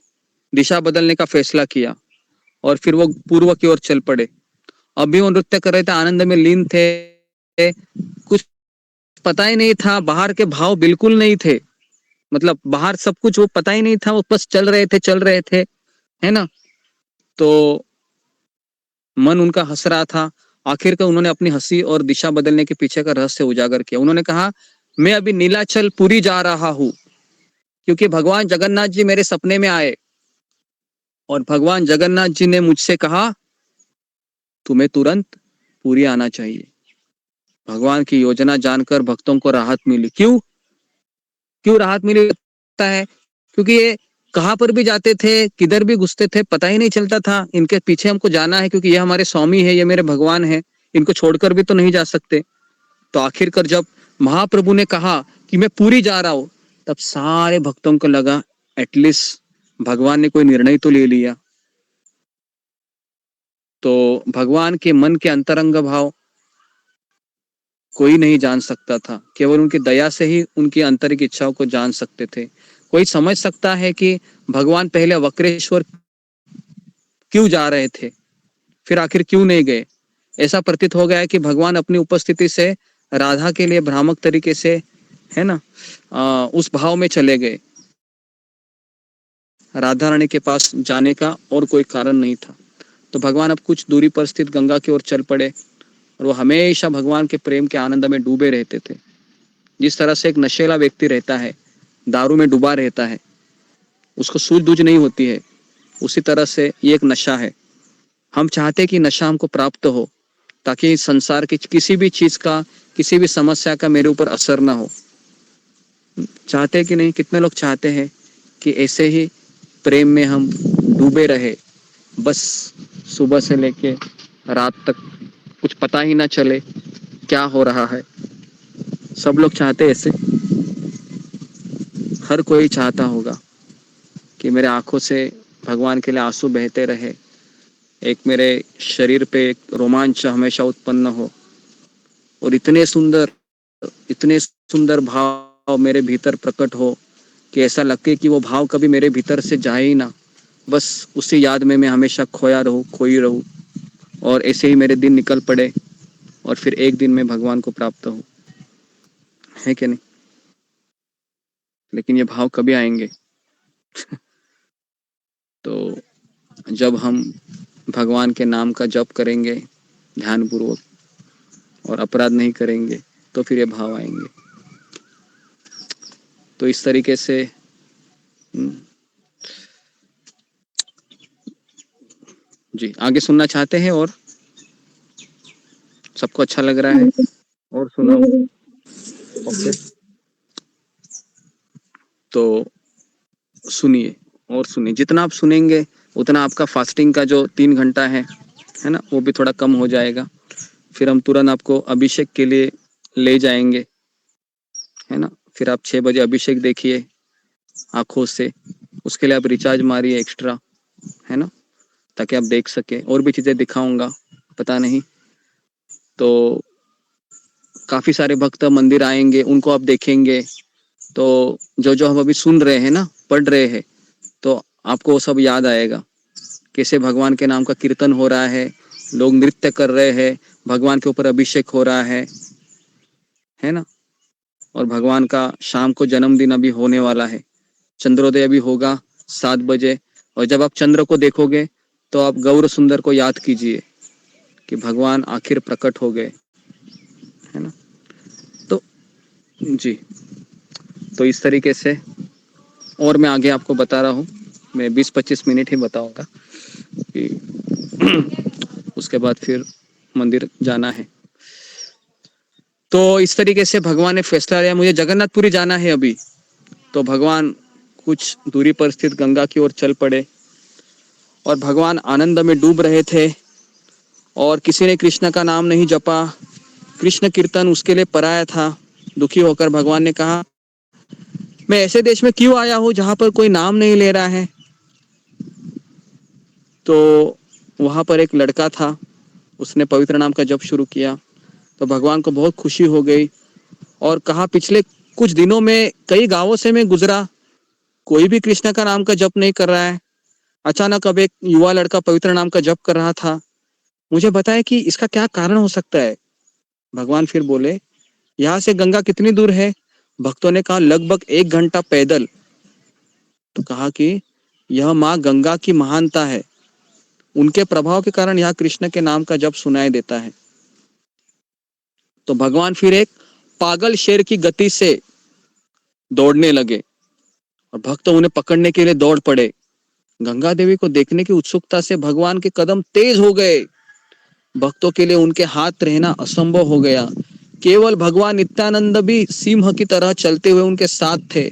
D: दिशा बदलने का फैसला किया और फिर वो पूर्व की ओर चल पड़े। अभी वो नृत्य कर रहे थे, आनंद में लीन थे, कुछ पता ही नहीं था, बाहर के भाव बिल्कुल नहीं थे, मतलब बाहर सब कुछ वो पता ही नहीं था, वो बस चल रहे थे, है ना। तो मन उनका हंस रहा था। आखिरकार उन्होंने अपनी हंसी और दिशा बदलने के पीछे का रहस्य उजागर किया। उन्होंने कहा, मैं अभी नीलाचल पुरी जा रहा हूं, क्योंकि भगवान जगन्नाथ जी मेरे सपने में आए और भगवान जगन्नाथ जी ने मुझसे कहा, तुम्हें तुरंत पुरी आना चाहिए। भगवान की योजना जानकर भक्तों को राहत मिली। क्यों क्यों राहत मिली है? क्योंकि ये कहां पर भी जाते थे, किधर भी घुसते थे, पता ही नहीं चलता था। इनके पीछे हमको जाना है, क्योंकि ये हमारे स्वामी है, ये मेरे भगवान है, इनको छोड़कर भी तो नहीं जा सकते। तो आखिरकार जब महाप्रभु ने कहा कि मैं पूरी जा रहा हूं, तब सारे भक्तों को लगा एटलीस्ट भगवान ने कोई निर्णय तो ले लिया। तो भगवान के मन के अंतरंग भाव कोई नहीं जान सकता था, केवल उनकी दया से ही उनकी आंतरिक इच्छाओं को जान सकते थे। कोई समझ सकता है कि भगवान पहले वक्रेश्वर क्यों जा रहे थे, फिर आखिर क्यों नहीं गए। ऐसा प्रतीत हो गया है कि भगवान अपनी उपस्थिति से राधा के लिए भ्रामक तरीके से, है ना, उस भाव में चले गए। राधा रानी के पास जाने का और कोई कारण नहीं था। तो भगवान अब कुछ दूरी पर स्थित गंगा की ओर चल पड़े और वो हमेशा भगवान के प्रेम के आनंद में डूबे रहते थे। जिस तरह से एक नशेला व्यक्ति रहता है, दारू में डूबा रहता है, उसको सूझबूझ नहीं होती है, उसी तरह से ये एक नशा है। हम चाहते कि नशा हमको प्राप्त हो, ताकि संसार की किसी भी चीज का, किसी भी समस्या का मेरे ऊपर असर ना हो। चाहते कि नहीं? कितने लोग चाहते हैं कि ऐसे ही प्रेम में हम डूबे रहे, बस सुबह से लेके रात तक कुछ पता ही ना चले क्या हो रहा है। सब लोग चाहते हैं ऐसे। हर कोई चाहता होगा कि मेरे आंखों से भगवान के लिए आंसू बहते रहे, एक मेरे शरीर पे एक रोमांच हमेशा उत्पन्न हो, और इतने सुंदर भाव मेरे भीतर प्रकट हो कि ऐसा लगे कि वो भाव कभी मेरे भीतर से जाए ही ना, बस उसी याद में मैं हमेशा खोई रहूं, और ऐसे ही मेरे दिन निकल पड़े और फिर एक दिन मैं भगवान को प्राप्त हूँ, है कि नहीं? लेकिन ये भाव कभी आएंगे? तो जब हम भगवान के नाम का जप करेंगे ध्यानपूर्वक और अपराध नहीं करेंगे, तो फिर ये भाव आएंगे। तो इस तरीके से जी, आगे सुनना चाहते हैं? और सबको अच्छा लग रहा है? और सुनाओ? ओके, तो सुनिए और सुनिए। जितना आप सुनेंगे उतना आपका फास्टिंग का जो 3 घंटा है ना, वो भी थोड़ा कम हो जाएगा। फिर हम तुरंत आपको अभिषेक के लिए ले जाएंगे, है ना। फिर आप 6 बजे अभिषेक देखिए आंखों से, उसके लिए आप रिचार्ज मारिए एक्स्ट्रा, है ना, ताकि आप देख सके। और भी चीजें दिखाऊंगा, पता नहीं। तो काफी सारे भक्त मंदिर आएंगे, उनको आप देखेंगे। तो जो हम अभी सुन रहे हैं ना, पढ़ रहे हैं, तो आपको वो सब याद आएगा। कैसे भगवान के नाम का कीर्तन हो रहा है, लोग नृत्य कर रहे हैं, भगवान के ऊपर अभिषेक हो रहा है ना। और भगवान का शाम को जन्मदिन अभी होने वाला है, चंद्रोदय अभी होगा 7 बजे। और जब आप चंद्र को देखोगे तो आप गौर सुंदर को याद कीजिए कि भगवान आखिर प्रकट हो गए, है ना। तो जी, तो इस तरीके से, और मैं आगे आपको बता रहा हूँ, मैं 20-25 मिनट ही बताऊंगा कि उसके बाद फिर मंदिर जाना है। तो इस तरीके से भगवान ने फैसला लिया, मुझे जगन्नाथपुरी जाना है अभी। तो भगवान कुछ दूरी पर स्थित गंगा की ओर चल पड़े और भगवान आनंद में डूब रहे थे और किसी ने कृष्ण का नाम नहीं जपा, कृष्ण कीर्तन उसके लिए पराया था। दुखी होकर भगवान ने कहा, मैं ऐसे देश में क्यों आया हूं जहां पर कोई नाम नहीं ले रहा है। तो वहां पर एक लड़का था, उसने पवित्र नाम का जप शुरू किया तो भगवान को बहुत खुशी हो गई और कहा, पिछले कुछ दिनों में कई गांवों से मैं गुजरा, कोई भी कृष्ण का नाम का जप नहीं कर रहा है। अचानक अब एक युवा लड़का पवित्र नाम का जप कर रहा था, मुझे बताया कि इसका क्या कारण हो सकता है। भगवान फिर बोले, यहाँ से गंगा कितनी दूर है। भक्तों ने कहा, लगभग 1 घंटा पैदल। तो कहा कि यह माँ गंगा की महानता है, उनके प्रभाव के कारण यहाँ कृष्ण के नाम का जप सुनाई देता है। तो भगवान फिर एक पागल शेर की गति से दौड़ने लगे और भक्त उन्हें पकड़ने के लिए दौड़ पड़े। गंगा देवी को देखने की उत्सुकता से भगवान के कदम तेज हो गए। भक्तों के लिए उनके हाथ रहना असंभव हो गया। केवल भगवान नित्यानंद भी सिंह की तरह चलते हुए उनके साथ थे।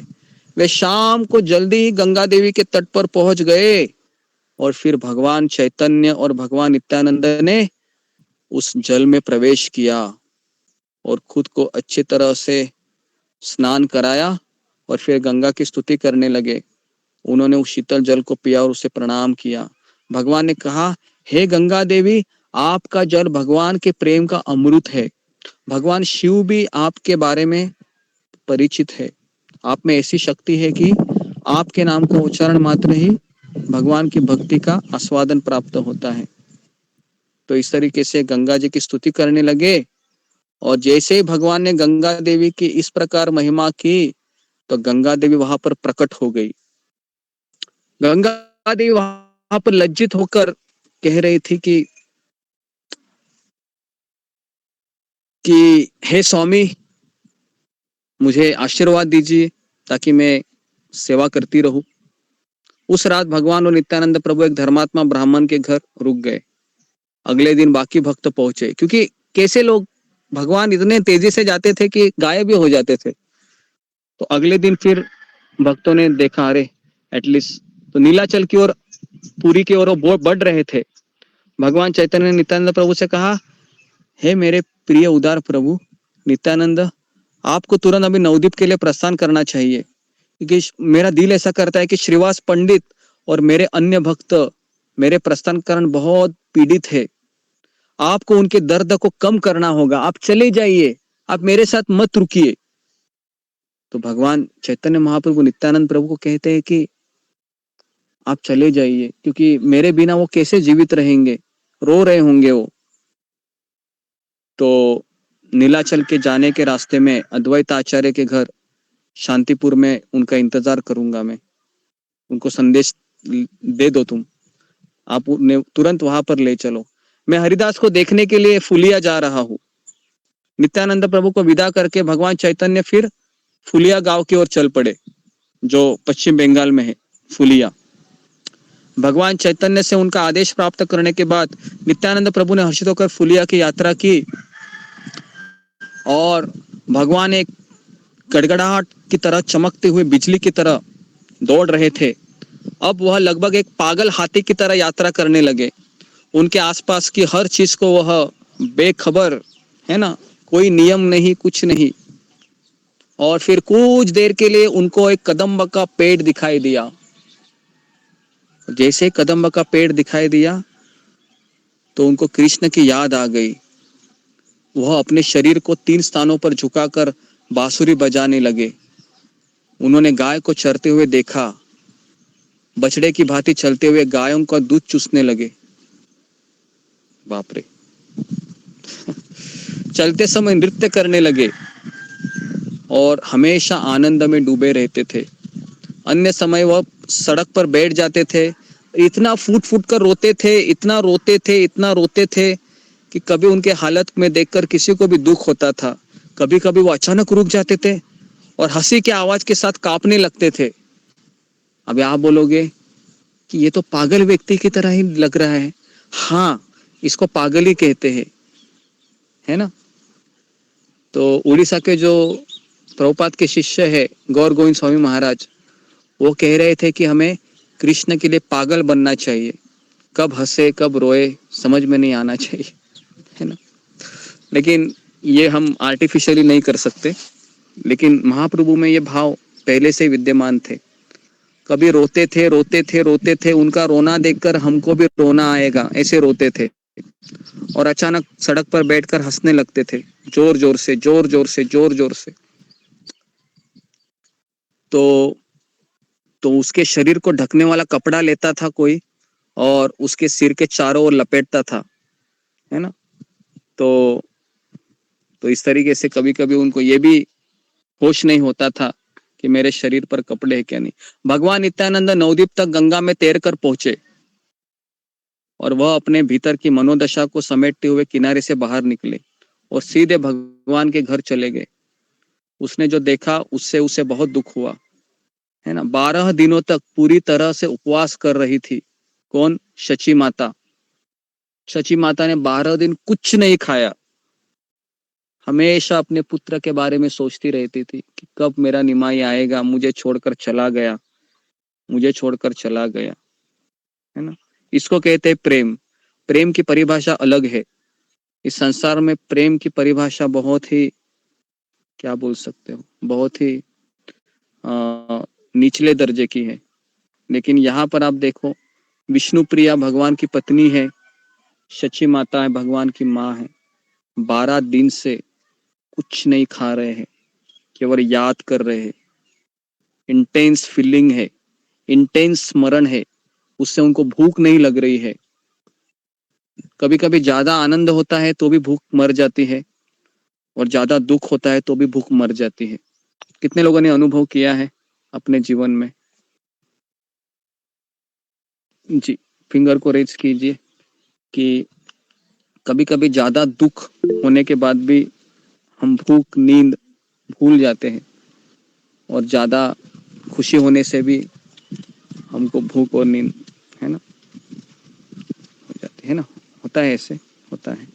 D: वे शाम को जल्दी ही गंगा देवी के तट पर पहुंच गए और फिर भगवान चैतन्य और भगवान नित्यानंद ने उस जल में प्रवेश किया और खुद को अच्छी तरह से स्नान कराया और फिर गंगा की स्तुति करने लगे। उन्होंने उस शीतल जल को पिया और उसे प्रणाम किया। भगवान ने कहा, हे गंगा देवी, आपका जल भगवान के प्रेम का अमृत है। भगवान शिव भी आपके बारे में परिचित है। आप में ऐसी शक्ति है कि आपके नाम का उच्चारण मात्र ही भगवान की भक्ति का आस्वादन प्राप्त होता है। तो इस तरीके से गंगा जी की स्तुति करने लगे और जैसे ही भगवान ने गंगा देवी की इस प्रकार महिमा की तो गंगा देवी वहां पर प्रकट हो गई। गंगा देवी वहां पर लज्जित होकर कह रही थी कि हे स्वामी, मुझे आशीर्वाद दीजिए ताकि मैं सेवा करती रहूं। उस रात भगवान और नित्यानंद प्रभु एक धर्मात्मा ब्राह्मण के घर रुक गए। अगले दिन बाकी भक्त पहुंचे, क्योंकि कैसे लोग भगवान इतने तेजी से जाते थे कि गायब भी हो जाते थे। तो अगले दिन फिर भक्तों ने देखा, अरे एटलीस्ट तो नीलाचल की ओर, पुरी की ओर वो बढ़ रहे थे। भगवान चैतन्य ने नित्यानंद प्रभु से कहा, हे मेरे प्रिय उदार प्रभु नित्यानंद, आपको तुरंत अभी नवद्वीप के लिए प्रस्थान करना चाहिए, क्योंकि मेरा दिल ऐसा करता है कि श्रीवास पंडित और मेरे अन्य भक्त मेरे प्रस्थान कारण बहुत पीड़ित है। आपको उनके दर्द को कम करना होगा, आप चले जाइए, आप मेरे साथ मत रुकिए। तो भगवान चैतन्य महाप्रभु नित्यानंद प्रभु को कहते हैं कि आप चले जाइए, क्योंकि मेरे बिना वो कैसे जीवित रहेंगे, रो रहे होंगे वो। तो नीलाचल के जाने के रास्ते में अद्वैत आचार्य के घर शांतिपुर में उनका इंतजार करूंगा मैं। उनको संदेश दे दो तुम, आप उन्हें तुरंत वहां पर ले चलो। मैं हरिदास को देखने के लिए फुलिया जा रहा हूँ। नित्यानंद प्रभु को विदा करके भगवान चैतन्य फिर फुलिया गांव की ओर चल पड़े, जो पश्चिम बंगाल में है फुलिया। भगवान चैतन्य से उनका आदेश प्राप्त करने के बाद नित्यानंद प्रभु ने हर्षित होकर फुलिया की यात्रा की और भगवान एक गड़गड़ाहट की तरह, चमकते हुए बिजली की तरह दौड़ रहे थे। अब वह लगभग एक पागल हाथी की तरह यात्रा करने लगे। उनके आसपास की हर चीज को वह बेखबर, है ना, कोई नियम नहीं, कुछ नहीं। और फिर कुछ देर के लिए उनको एक कदम्ब का पेड़ दिखाई दिया। जैसे कदम्ब का पेड़ दिखाई दिया तो उनको कृष्ण की याद आ गई। वह अपने शरीर को 3 स्थानों पर झुकाकर बांसुरी बजाने लगे। उन्होंने गाय को चरते हुए देखा, बछड़े की भांति चलते हुए गायों का दूध चूसने लगे। बाप रे। चलते समय नृत्य करने लगे और हमेशा आनंद में डूबे रहते थे। अन्य समय वह सड़क पर बैठ जाते थे, इतना फूट फूट कर रोते थे, इतना रोते थे कि कभी उनके हालत में देखकर किसी को भी दुख होता था। कभी कभी वो अचानक रुक जाते थे और हंसी के आवाज के साथ कांपने लगते थे। अब आप बोलोगे कि ये तो पागल व्यक्ति की तरह ही लग रहा है। हाँ, इसको पागल ही कहते हैं, है ना। तो उड़ीसा के जो प्रभुपाद के शिष्य है गौर गोविंद स्वामी महाराज, वो कह रहे थे कि हमें कृष्ण के लिए पागल बनना चाहिए। कब हंसे, कब रोए, समझ में नहीं आना चाहिए, है ना। लेकिन ये हम आर्टिफिशियली नहीं कर सकते, लेकिन महाप्रभु में ये भाव पहले से विद्यमान थे। कभी रोते थे रोते थे रोते थे, उनका रोना देखकर हमको भी रोना आएगा, ऐसे रोते थे। और अचानक सड़क पर बैठकर हंसने लगते थे, जोर जोर से जोर जोर से जोर जोर से। तो उसके शरीर को ढकने वाला कपड़ा लेता था कोई, और उसके सिर के चारों ओर लपेटता था, है ना। तो इस तरीके से कभी कभी उनको ये भी होश नहीं होता था कि मेरे शरीर पर कपड़े हैं क्या नहीं। भगवान नित्यानंद नवद्वीप तक गंगा में तैर कर पहुंचे, और वह अपने भीतर की मनोदशा को समेटते हुए किनारे से बाहर निकले और सीधे भगवान के घर चले गए। उसने जो देखा उससे उसे बहुत दुख हुआ, है ना। 12 दिनों तक पूरी तरह से उपवास कर रही थी। कौन? शची माता। शची माता ने 12 दिन कुछ नहीं खाया, हमेशा अपने पुत्र के बारे में सोचती रहती थी कि कब मेरा निमाई आएगा, मुझे छोड़कर चला गया, मुझे छोड़कर चला गया, है ना। इसको कहते हैं प्रेम। प्रेम की परिभाषा अलग है। इस संसार में प्रेम की परिभाषा बहुत ही, क्या बोल सकते हो, बहुत ही निचले दर्जे की है। लेकिन यहाँ पर आप देखो, विष्णु प्रिया भगवान की पत्नी है, शची माता है भगवान की माँ है। 12 दिन से कुछ नहीं खा रहे हैं, केवल याद कर रहे हैं। इंटेंस फीलिंग है, इंटेंस स्मरण है, उससे उनको भूख नहीं लग रही है। कभी कभी ज्यादा आनंद होता है तो भी भूख मर जाती है, और ज्यादा दुख होता है तो भी भूख मर जाती है। कितने लोगों ने अनुभव किया है अपने जीवन में? जी, फिंगर को रेज कीजिए कि कभी कभी ज्यादा दुख होने के बाद भी हम भूख नींद भूल जाते हैं, और ज्यादा खुशी होने से भी हमको भूख और नींद, है ना, हो जाती है ना। होता है, ऐसे होता है।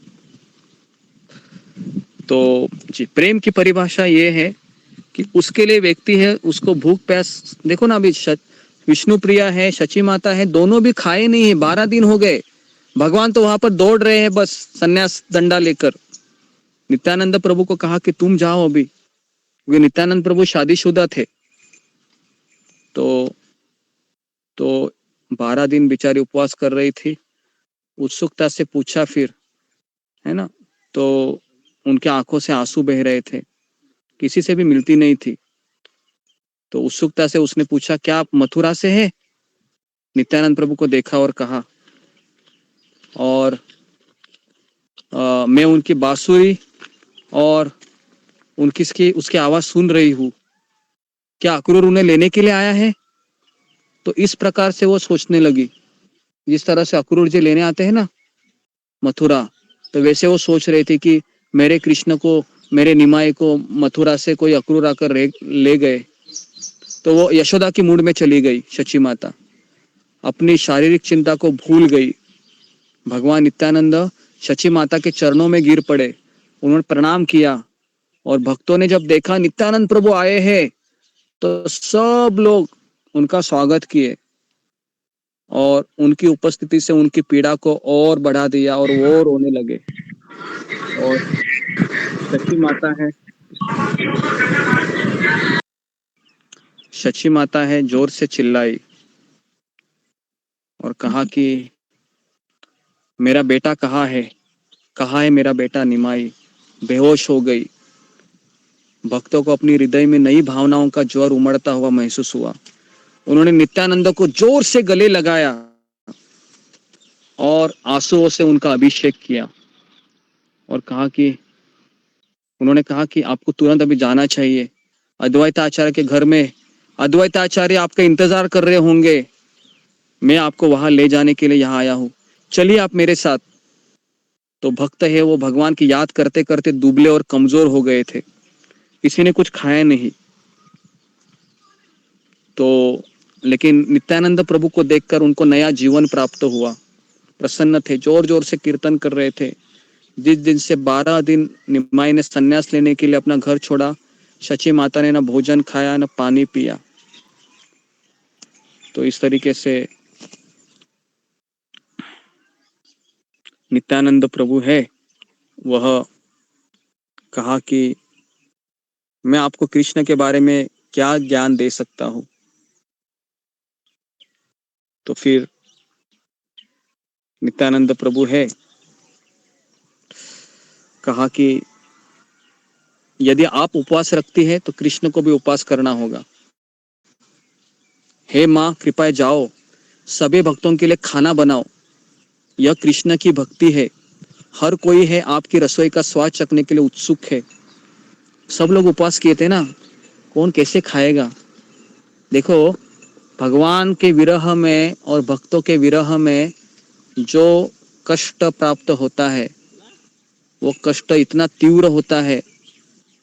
D: तो जी, प्रेम की परिभाषा ये है कि उसके लिए व्यक्ति है, उसको भूख प्यास, देखो ना अभी विष्णु प्रिया है, शची माता है, दोनों भी खाए नहीं है, 12 दिन हो गए। भगवान तो वहां पर दौड़ रहे हैं बस सन्यास दंडा लेकर। नित्यानंद प्रभु को कहा कि तुम जाओ अभी, क्योंकि नित्यानंद प्रभु शादीशुदा थे। तो 12 दिन बेचारी उपवास कर रही थी। उत्सुकता से पूछा फिर, है ना, तो उनके आंखों से आंसू बह रहे थे, किसी से भी मिलती नहीं थी। तो उत्सुकता से उसने पूछा, क्या आप मथुरा से हैं? नित्यानंद प्रभु को देखा और कहा, और मैं उनकी बांसुरी और उनकी उसकी आवाज सुन रही हूँ, क्या अक्रूर उन्हें लेने के लिए आया है? तो इस प्रकार से वो सोचने लगी, जिस तरह से अक्रूर जी लेने आते हैं ना मथुरा, तो वैसे वो सोच रही थी कि मेरे कृष्ण को, मेरे निमाई को मथुरा से कोई अक्रूर आकर ले गए। तो वो यशोदा की मूड में चली गई शची माता, अपनी शारीरिक चिंता को भूल गई। भगवान नित्यानंद शची माता के चरणों में गिर पड़े, उन्होंने प्रणाम किया, और भक्तों ने जब देखा नित्यानंद प्रभु आए हैं तो सब लोग उनका स्वागत किए, और उनकी उपस्थिति से उनकी पीड़ा को और बढ़ा दिया, और वो रोने लगे। और शची माता है, शची माता है जोर से चिल्लाई और कहा कि मेरा बेटा कहाँ है मेरा बेटा निमाई? बेहोश हो गई। भक्तों को अपनी हृदय में नई भावनाओं का ज्वर उमड़ता हुआ महसूस हुआ। उन्होंने नित्यानंद को जोर से गले लगाया और आंसुओं से उनका अभिषेक किया, और उन्होंने कहा कि आपको तुरंत अभी जाना चाहिए, अद्वैताचार्य के घर में अद्वैताचार्य आपका इंतजार कर रहे होंगे, मैं आपको वहां ले जाने के लिए यहाँ आया हूँ, चलिए आप मेरे साथ। तो भक्त है वो भगवान की याद करते करते दुबले और कमजोर हो गए थे, किसी ने कुछ खाया नहीं। तो लेकिन नित्यानंद प्रभु को देखकर उनको नया जीवन प्राप्त हुआ, प्रसन्न थे, जोर जोर से कीर्तन कर रहे थे। जिस दिन से 12 दिन निमाई ने संन्यास लेने के लिए अपना घर छोड़ा, शची माता ने न भोजन खाया न पानी पिया। तो इस तरीके से नित्यानंद प्रभु है, वह कहा कि मैं आपको कृष्ण के बारे में क्या ज्ञान दे सकता हूँ। तो फिर नित्यानंद प्रभु है, कहा कि यदि आप उपवास रखती है तो कृष्ण को भी उपवास करना होगा। हे माँ कृपया जाओ, सभी भक्तों के लिए खाना बनाओ, यह कृष्ण की भक्ति है। हर कोई है आपकी रसोई का स्वाद चखने के लिए उत्सुक है। सब लोग उपवास किए थे ना, कौन कैसे खाएगा। देखो, भगवान के विरह में और भक्तों के विरह में जो कष्ट प्राप्त होता है, वो कष्ट इतना तीव्र होता है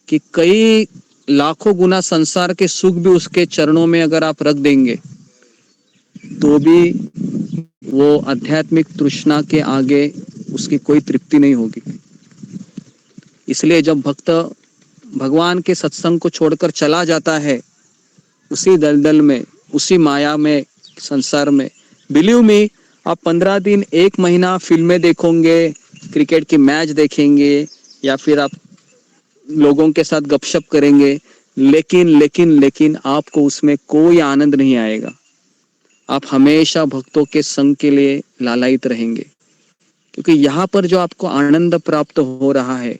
D: कि कई लाखों गुना संसार के सुख भी उसके चरणों में अगर आप रख देंगे तो भी वो आध्यात्मिक तृष्णा के आगे उसकी कोई तृप्ति नहीं होगी। इसलिए जब भक्त भगवान के सत्संग को छोड़कर चला जाता है उसी दलदल में, उसी माया में, संसार में, बिलीव मी, आप 15 दिन, 1 महीना फिल्में देखोगे, क्रिकेट की मैच देखेंगे या फिर आप लोगों के साथ गपशप करेंगे, लेकिन आपको उसमें कोई आनंद नहीं आएगा। आप हमेशा भक्तों के संग के लिए लालायित रहेंगे, क्योंकि यहाँ पर जो आपको आनंद प्राप्त हो रहा है,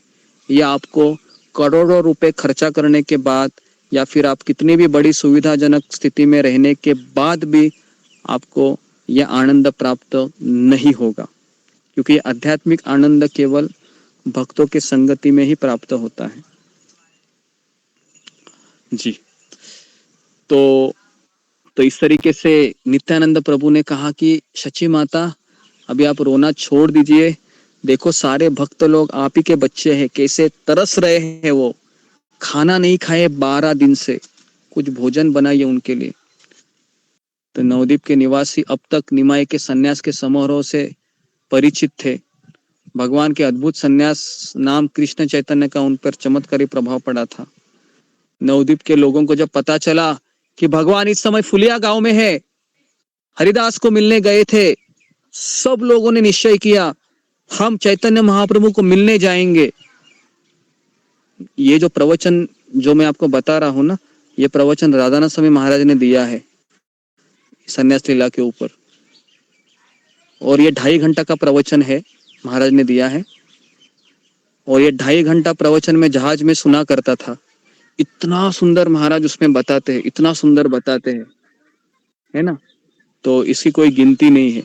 D: यह आपको करोड़ों रुपए खर्चा करने के बाद या फिर आप कितनी भी बड़ी सुविधाजनक स्थिति में रहने के बाद भी आपको यह आनंद प्राप्त नहीं होगा, क्योंकि आध्यात्मिक आनंद केवल भक्तों के संगति में ही प्राप्त होता है। जी, तो इस तरीके से नित्यानंद प्रभु ने कहा कि शची माता, अभी आप रोना छोड़ दीजिए। देखो, सारे भक्त लोग आप ही के बच्चे हैं, कैसे तरस रहे हैं, वो खाना नहीं खाए 12 दिन से, कुछ भोजन बनाइए उनके लिए। तो नवद्वीप के निवासी अब तक निमाई के सन्यास के समारोह से परिचित थे। भगवान के अद्भुत सन्यास नाम कृष्ण चैतन्य का उन पर चमत्कारी प्रभाव पड़ा था। नवद्वीप के लोगों को जब पता चला कि भगवान इस समय फुलिया गांव में है, हरिदास को मिलने गए थे, सब लोगों ने निश्चय किया हम चैतन्य महाप्रभु को मिलने जाएंगे। ये जो प्रवचन जो मैं आपको बता रहा हूं ना, ये प्रवचन राधानाथ स्वामी महाराज ने दिया है सन्यास लीला के ऊपर, और ये 2.5 घंटा का प्रवचन है, महाराज ने दिया है। और ये 2.5 घंटा प्रवचन में जहाज में सुना करता था। इतना सुंदर महाराज उसमें बताते हैं, इतना सुंदर बताते हैं, है ना। तो इसकी कोई गिनती नहीं है,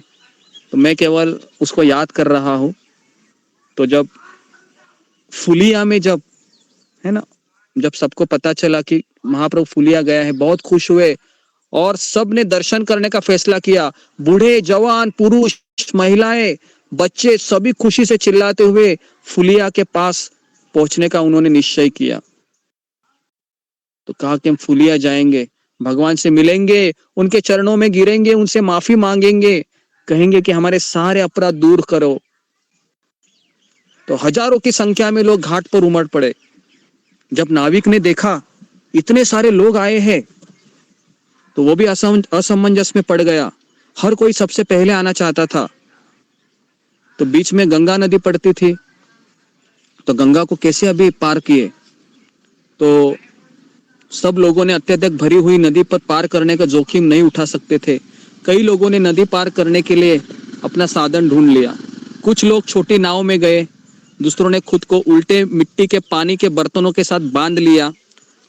D: तो मैं केवल उसको याद कर रहा हूं। तो जब फुलिया में जब, है ना, जब सबको पता चला कि महाप्रभु फुलिया गया है, बहुत खुश हुए और सब ने दर्शन करने का फैसला किया। बूढ़े, जवान, पुरुष, महिलाएं, बच्चे सभी खुशी से चिल्लाते हुए फुलिया के पास पहुंचने का उन्होंने निश्चय किया। तो कहा कि हम फुलिया जाएंगे, भगवान से मिलेंगे, उनके चरणों में गिरेंगे, उनसे माफी मांगेंगे, कहेंगे कि हमारे सारे अपराध दूर करो। तो हजारों की संख्या में लोग घाट पर उमड़ पड़े। जब नाविक ने देखा इतने सारे लोग आए हैं, तो वो भी असमंजस में पड़ गया। हर कोई सबसे पहले आना चाहता था। तो बीच में गंगा नदी पड़ती थी, तो गंगा को कैसे अभी पार किए। तो सब लोगों ने अत्यधिक भरी हुई नदी पर पार करने का जोखिम नहीं उठा सकते थे। कई लोगों ने नदी पार करने के लिए अपना साधन ढूंढ लिया। कुछ लोग छोटी नाव में गए, दूसरों ने खुद को उल्टे मिट्टी के पानी के बर्तनों के साथ बांध लिया,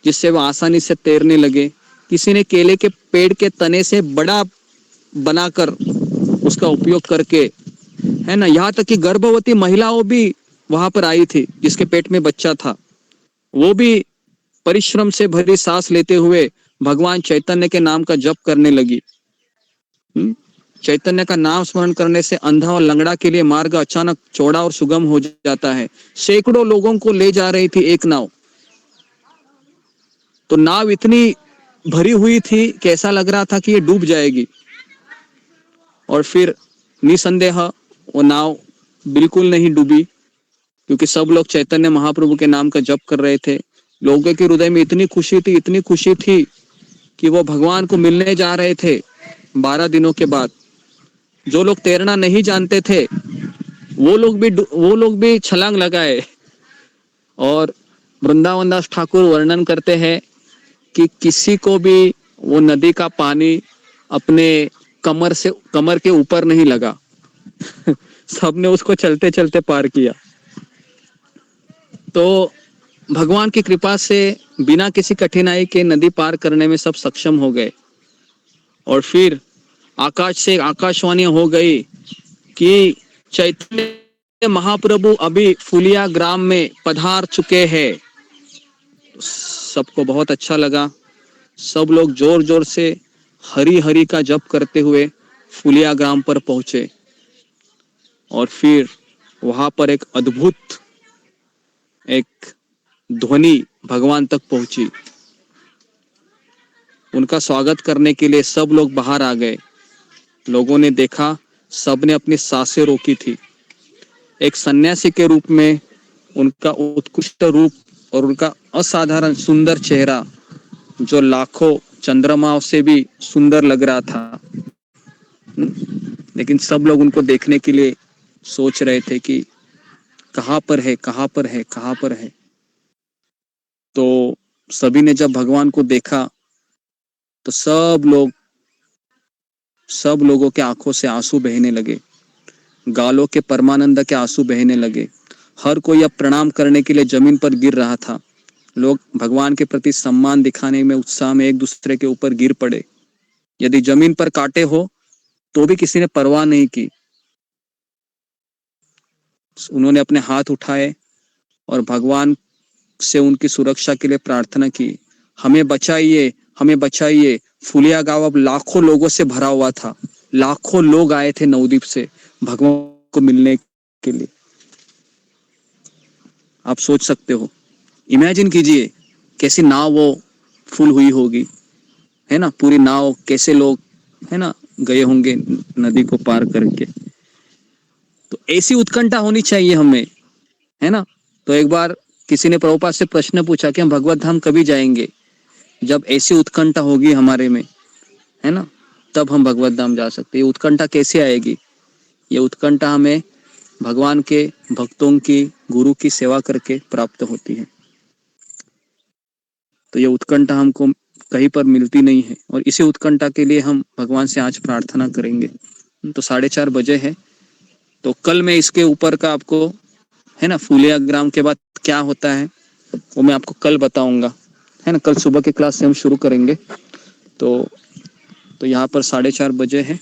D: जिससे वह आसानी से तैरने लगे। किसी ने केले के पेड़ के तने से बड़ा बनाकर उसका उपयोग करके, है ना, यहाँ तक कि गर्भवती महिलाओं भी वहां पर आई थी जिसके पेट में बच्चा था, वो भी परिश्रम से भरी सांस लेते हुए भगवान चैतन्य के नाम का जप करने लगी। चैतन्य का नाम स्मरण करने से अंधा और लंगड़ा के लिए मार्ग अचानक चौड़ा और सुगम हो जाता है। सैकड़ों लोगों को ले जा रही थी एक नाव। तो नाव इतनी भरी हुई थी कि ऐसा लग रहा था कि ये डूब जाएगी। और फिर निसंदेह वो नाव बिल्कुल नहीं डूबी, क्योंकि सब लोग चैतन्य महाप्रभु के नाम का जप कर रहे थे। लोगों के हृदय में इतनी खुशी थी कि वो भगवान को मिलने जा रहे थे 12 दिनों के बाद। जो लोग तैरना नहीं जानते थे वो लोग भी छलांग लगाए। और वृंदावन दास ठाकुर वर्णन करते हैं कि किसी को भी वो नदी का पानी अपने कमर के ऊपर नहीं लगा। सबने उसको चलते चलते पार किया। तो भगवान की कृपा से बिना किसी कठिनाई के नदी पार करने में सब सक्षम हो गए। और फिर आकाश से आकाशवाणी हो गई कि चैतन्य महाप्रभु अभी फुलिया ग्राम में पधार चुके हैं। सबको बहुत अच्छा लगा। सब लोग जोर जोर से हरि हरि का जप करते हुए फुलिया ग्राम पर पहुंचे। और फिर वहां पर एक अद्भुत एक ध्वनि भगवान तक पहुंची। उनका स्वागत करने के लिए सब लोग बाहर आ गए। लोगों ने देखा, सबने अपनी सांसें रोकी थी। एक सन्यासी के रूप में उनका उत्कृष्ट रूप और उनका असाधारण सुंदर चेहरा, जो लाखों चंद्रमाओं से भी सुंदर लग रहा था। लेकिन सब लोग उनको देखने के लिए सोच रहे थे कि कहाँ पर है, कहाँ पर है, कहाँ पर है। तो सभी ने जब भगवान को देखा तो सब लोगों के आंखों से आंसू बहने लगे, गालों के परमानंद के आंसू बहने लगे। हर कोई अब प्रणाम करने के लिए जमीन पर गिर रहा था। लोग भगवान के प्रति सम्मान दिखाने में उत्साह में एक दूसरे के ऊपर गिर पड़े। यदि जमीन पर कांटे हो तो भी किसी ने परवाह नहीं की। उन्होंने अपने हाथ उठाए और भगवान से उनकी सुरक्षा के लिए प्रार्थना की। हमें बचाइए, हमें बचाइए। फुलिया गांव अब लाखों लोगों से भरा हुआ था। लाखों लोग आए थे नवद्वीप से भगवान को मिलने के लिए। आप सोच सकते हो, इमेजिन कीजिए कैसी नाव वो फुल हुई होगी, है ना। पूरी नाव, कैसे लोग, है ना, गए होंगे नदी को पार करके। तो ऐसी उत्कंठा होनी चाहिए हमें, है ना। तो एक बार किसी ने प्रभुपाद से प्रश्न पूछा कि हम भगवत धाम कभी जाएंगे। जब ऐसी उत्कंठा होगी हमारे में, है ना, तब हम भगवत धाम जा सकते। ये उत्कंठा कैसे आएगी? ये उत्कंठा हमें भगवान के भक्तों की, गुरु की सेवा करके प्राप्त होती है। तो ये उत्कंठा हमको कहीं पर मिलती नहीं है, और इसी उत्कंठा के लिए हम भगवान से आज प्रार्थना करेंगे। तो 4:30 बजे है। तो कल मैं इसके ऊपर का आपको, है ना, फुलिया ग्राम के बाद क्या होता है वो मैं आपको कल बताऊंगा, है ना। कल सुबह के क्लास से हम शुरू करेंगे। तो यहाँ पर 4:30 बजे है।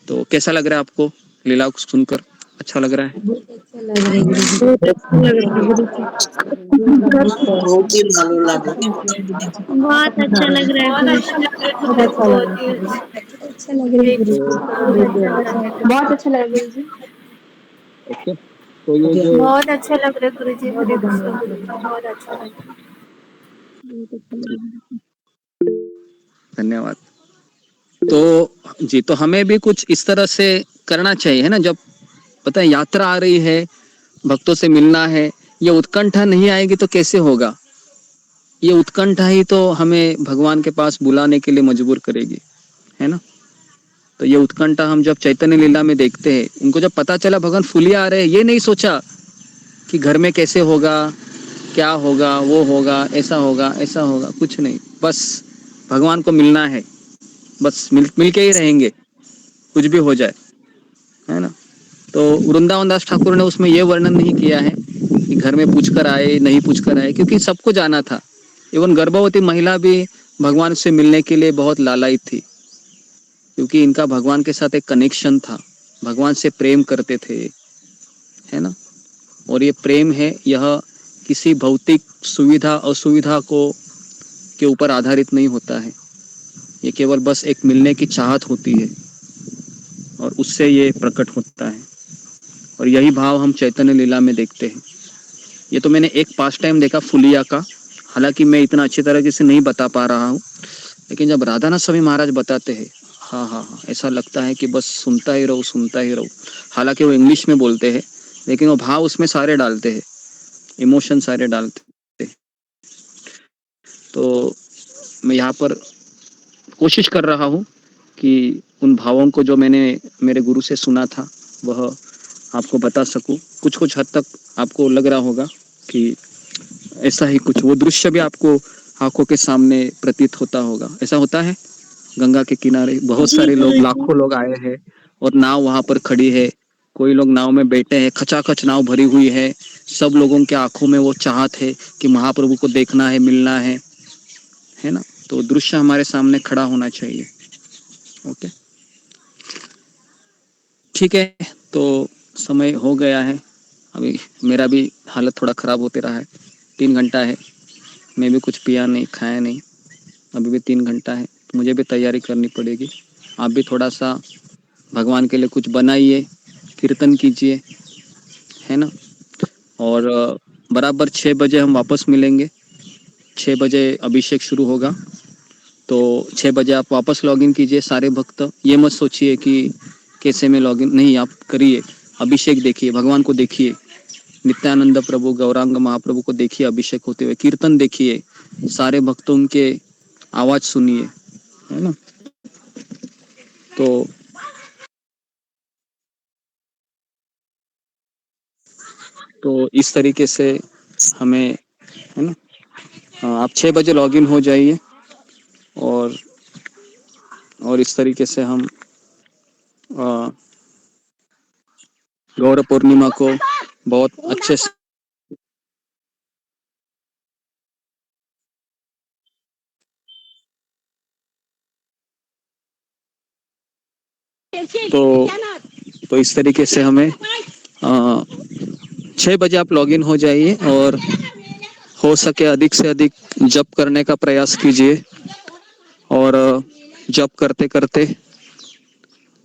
D: तो कैसा लग रहा है आपको लीला को सुनकर? अच्छा लग रहा है?
E: बहुत अच्छा लग रहा है गुरुजी।
G: बहुत अच्छा लग रहा है गुरु जी।
H: बहुत ही भालो लागे।
J: बहुत अच्छा लग रहा है
A: बहुत
J: गुरु
A: अच्छा
J: जी।
A: लग रहा है
E: बहुत अच्छा लग
A: बहुत
E: रहा
A: ही
E: है
A: अच्छा।
I: अच्छा लग रहा है
A: हरे
I: गुरु
A: कृष्ण,
I: जी।
A: बहुत अच्छा लग रहा है।
G: बहुत अच्छा लगा गुरु जी।
D: ओके। तो ये जो,
J: बहुत अच्छा लग रहा है गुरु जी।
E: बहुत
J: हरे
E: धन्यवाद
J: कृष्ण।
E: गुरुजी।
J: बहुत अच्छा लग रहा है।
D: धन्यवाद। तो जी, तो हमें भी कुछ इस तरह से करना चाहिए, है ना। जब पता है यात्रा आ रही है, भक्तों से मिलना है, ये उत्कंठा नहीं आएगी तो कैसे होगा? ये उत्कंठा ही तो हमें भगवान के पास बुलाने के लिए मजबूर करेगी, है ना। तो ये उत्कंठा हम जब चैतन्य लीला में देखते हैं, उनको जब पता चला भगवान फुलिया आ रहे हैं, ये नहीं सोचा कि घर में कैसे होगा, क्या होगा, वो होगा, ऐसा होगा, ऐसा होगा, कुछ नहीं। बस भगवान को मिलना है, बस मिल के ही रहेंगे, कुछ भी हो जाए, है ना। तो वृंदावन दास ठाकुर ने उसमें ये वर्णन नहीं किया है कि घर में पूछकर आए, नहीं पूछकर आए, क्योंकि सबको जाना था। इवन गर्भवती महिला भी भगवान से मिलने के लिए बहुत लालायित थी, क्योंकि इनका भगवान के साथ एक कनेक्शन था, भगवान से प्रेम करते थे, है ना। और ये प्रेम है, यह किसी भौतिक सुविधा असुविधा को के ऊपर आधारित नहीं होता है। ये केवल बस एक मिलने की चाहत होती है, और उससे ये प्रकट होता है। और यही भाव हम चैतन्य लीला में देखते हैं। ये तो मैंने एक पास टाइम देखा फुलिया का, हालांकि मैं इतना अच्छी तरीके से नहीं बता पा रहा हूँ, लेकिन जब राधानाथ स्वामी महाराज बताते हैं, हाँ हाँ हाँ, ऐसा लगता है कि बस सुनता ही रहो, सुनता ही रहो। हालांकि वो इंग्लिश में बोलते हैं, लेकिन वो भाव उसमें सारे डालते हैं, इमोशन सारे डालते हैं। तो मैं यहाँ पर कोशिश कर रहा हूँ कि उन भावों को जो मैंने मेरे गुरु से सुना था, वह आपको बता सकूं। कुछ कुछ हद तक आपको लग रहा होगा कि ऐसा ही कुछ वो दृश्य भी आपको आंखों के सामने प्रतीत होता होगा। ऐसा होता है गंगा के किनारे बहुत
J: जी
D: सारे लोग,
J: गुरुजी।
D: लाखों लोग आए हैं और नाव वहां पर खड़ी है। कोई लोग नाव में बैठे हैं, खचाखच नाव भरी हुई है। सब लोगों के आंखों में वो चाहत है कि महाप्रभु को देखना है, मिलना है ना। तो दृश्य हमारे सामने खड़ा होना चाहिए। ओके, ठीक है। तो समय हो गया है, अभी मेरा भी हालत थोड़ा खराब होते रहा है। 3 घंटा है, मैं भी कुछ पिया नहीं, खाया नहीं, अभी भी 3 घंटा है, तो मुझे भी तैयारी करनी पड़ेगी। आप भी थोड़ा सा भगवान के लिए कुछ बनाइए, कीर्तन कीजिए, है ना। और बराबर 6 बजे हम वापस मिलेंगे। 6 बजे अभिषेक शुरू होगा, तो 6 बजे आप वापस लॉगिन कीजिए सारे भक्त। ये मत सोचिए कि कैसे मैं लॉगिन, नहीं, आप करिए, अभिषेक देखिए, भगवान को देखिए, नित्यानंद प्रभु गौरांग महाप्रभु को देखिए अभिषेक होते हुए, कीर्तन देखिए, सारे भक्तों के आवाज सुनिए, है ना। तो इस तरीके से हमें, है ना, आप 6 बजे लॉगिन हो जाइए और इस तरीके से हम गौर पूर्णिमा को बहुत अच्छे से, तो इस तरीके से हमें 6 बजे आप लॉगिन हो जाइए और हो सके अधिक से अधिक जप करने का प्रयास कीजिए। और जप करते करते,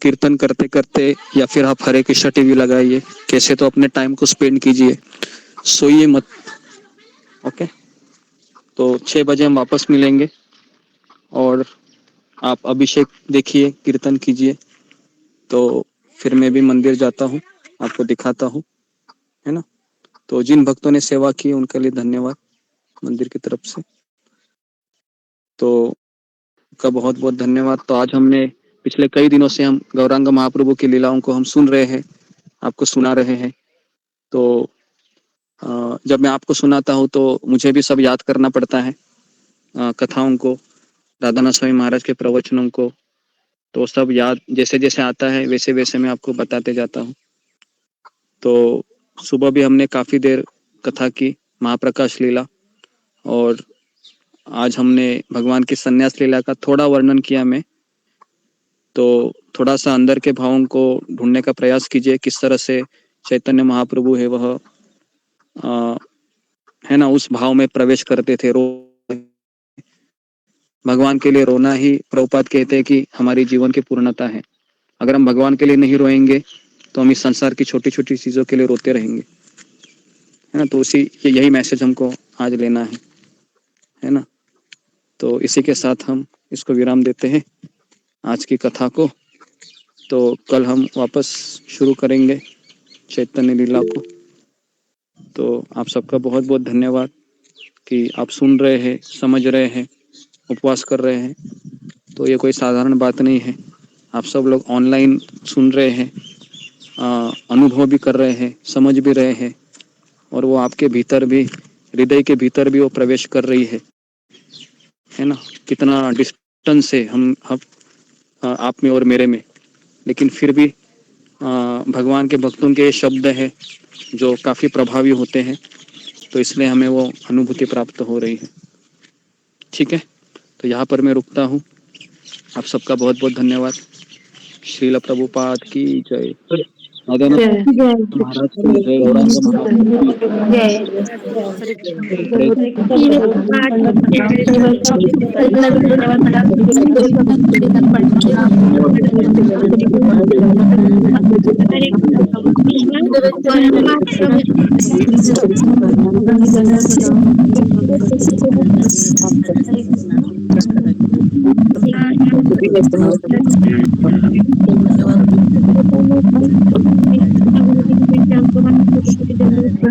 D: कीर्तन करते करते, या फिर आप हरे कृष्ण टीवी लगाइए, कैसे तो अपने टाइम को स्पेंड कीजिए, सोइए मत। ओके, तो 6 बजे हम वापस मिलेंगे और आप अभिषेक देखिए, कीर्तन कीजिए। तो फिर मैं भी मंदिर जाता हूँ, आपको दिखाता हूँ, है ना। तो जिन भक्तों ने सेवा की उनके लिए धन्यवाद मंदिर की तरफ से, तो का बहुत बहुत धन्यवाद। तो आज हमने पिछले कई दिनों से हम गौरांग महाप्रभु की लीलाओं को हम सुन रहे हैं, आपको सुना रहे हैं। तो जब मैं आपको सुनाता हूँ तो मुझे भी सब याद करना पड़ता है, कथाओं को, राधानाथ स्वामी महाराज के प्रवचनों को। तो सब याद जैसे जैसे आता है वैसे वैसे मैं आपको बताते जाता हूँ। तो सुबह भी हमने काफ़ी देर कथा की, महाप्रकाश लीला, और आज हमने भगवान की संन्यास लीला का थोड़ा वर्णन किया मैं। तो थोड़ा सा अंदर के भावों को ढूंढने का प्रयास कीजिए, किस तरह से चैतन्य महाप्रभु है वह है ना, उस भाव में प्रवेश करते थे। भगवान के लिए रोना ही, प्रभुपाद कहते हैं कि हमारी जीवन की पूर्णता है। अगर हम भगवान के लिए नहीं रोएंगे तो हम इस संसार की छोटी छोटी चीज़ों के लिए रोते रहेंगे, है ना। तो यही मैसेज हमको आज लेना है ना। तो इसी के साथ हम इसको विराम देते हैं, आज की कथा को। तो कल हम वापस शुरू करेंगे चैतन्य लीला को। तो आप सबका बहुत बहुत धन्यवाद कि आप सुन रहे हैं, समझ रहे हैं, उपवास कर रहे हैं। तो ये कोई साधारण बात नहीं है। आप सब लोग ऑनलाइन सुन रहे हैं, अनुभव भी कर रहे हैं, समझ भी रहे हैं, और वो आपके भीतर भी, हृदय के भीतर भी वो प्रवेश कर रही है ना। कितना डिस्टेंस है हम आप में और मेरे में, लेकिन फिर भी भगवान के भक्तों के शब्द है जो काफ़ी प्रभावी होते हैं। तो इसलिए हमें वो अनुभूति प्राप्त हो रही है। ठीक है, तो यहाँ पर मैं रुकता हूँ। आप सबका बहुत बहुत धन्यवाद। श्रील प्रभुपाद की जय, राधानाथ महाराज की जय, गौरांग महाप्रभु की
J: जय
D: जय।
J: श्री पाठ हरे कृष्ण और महाप्रभु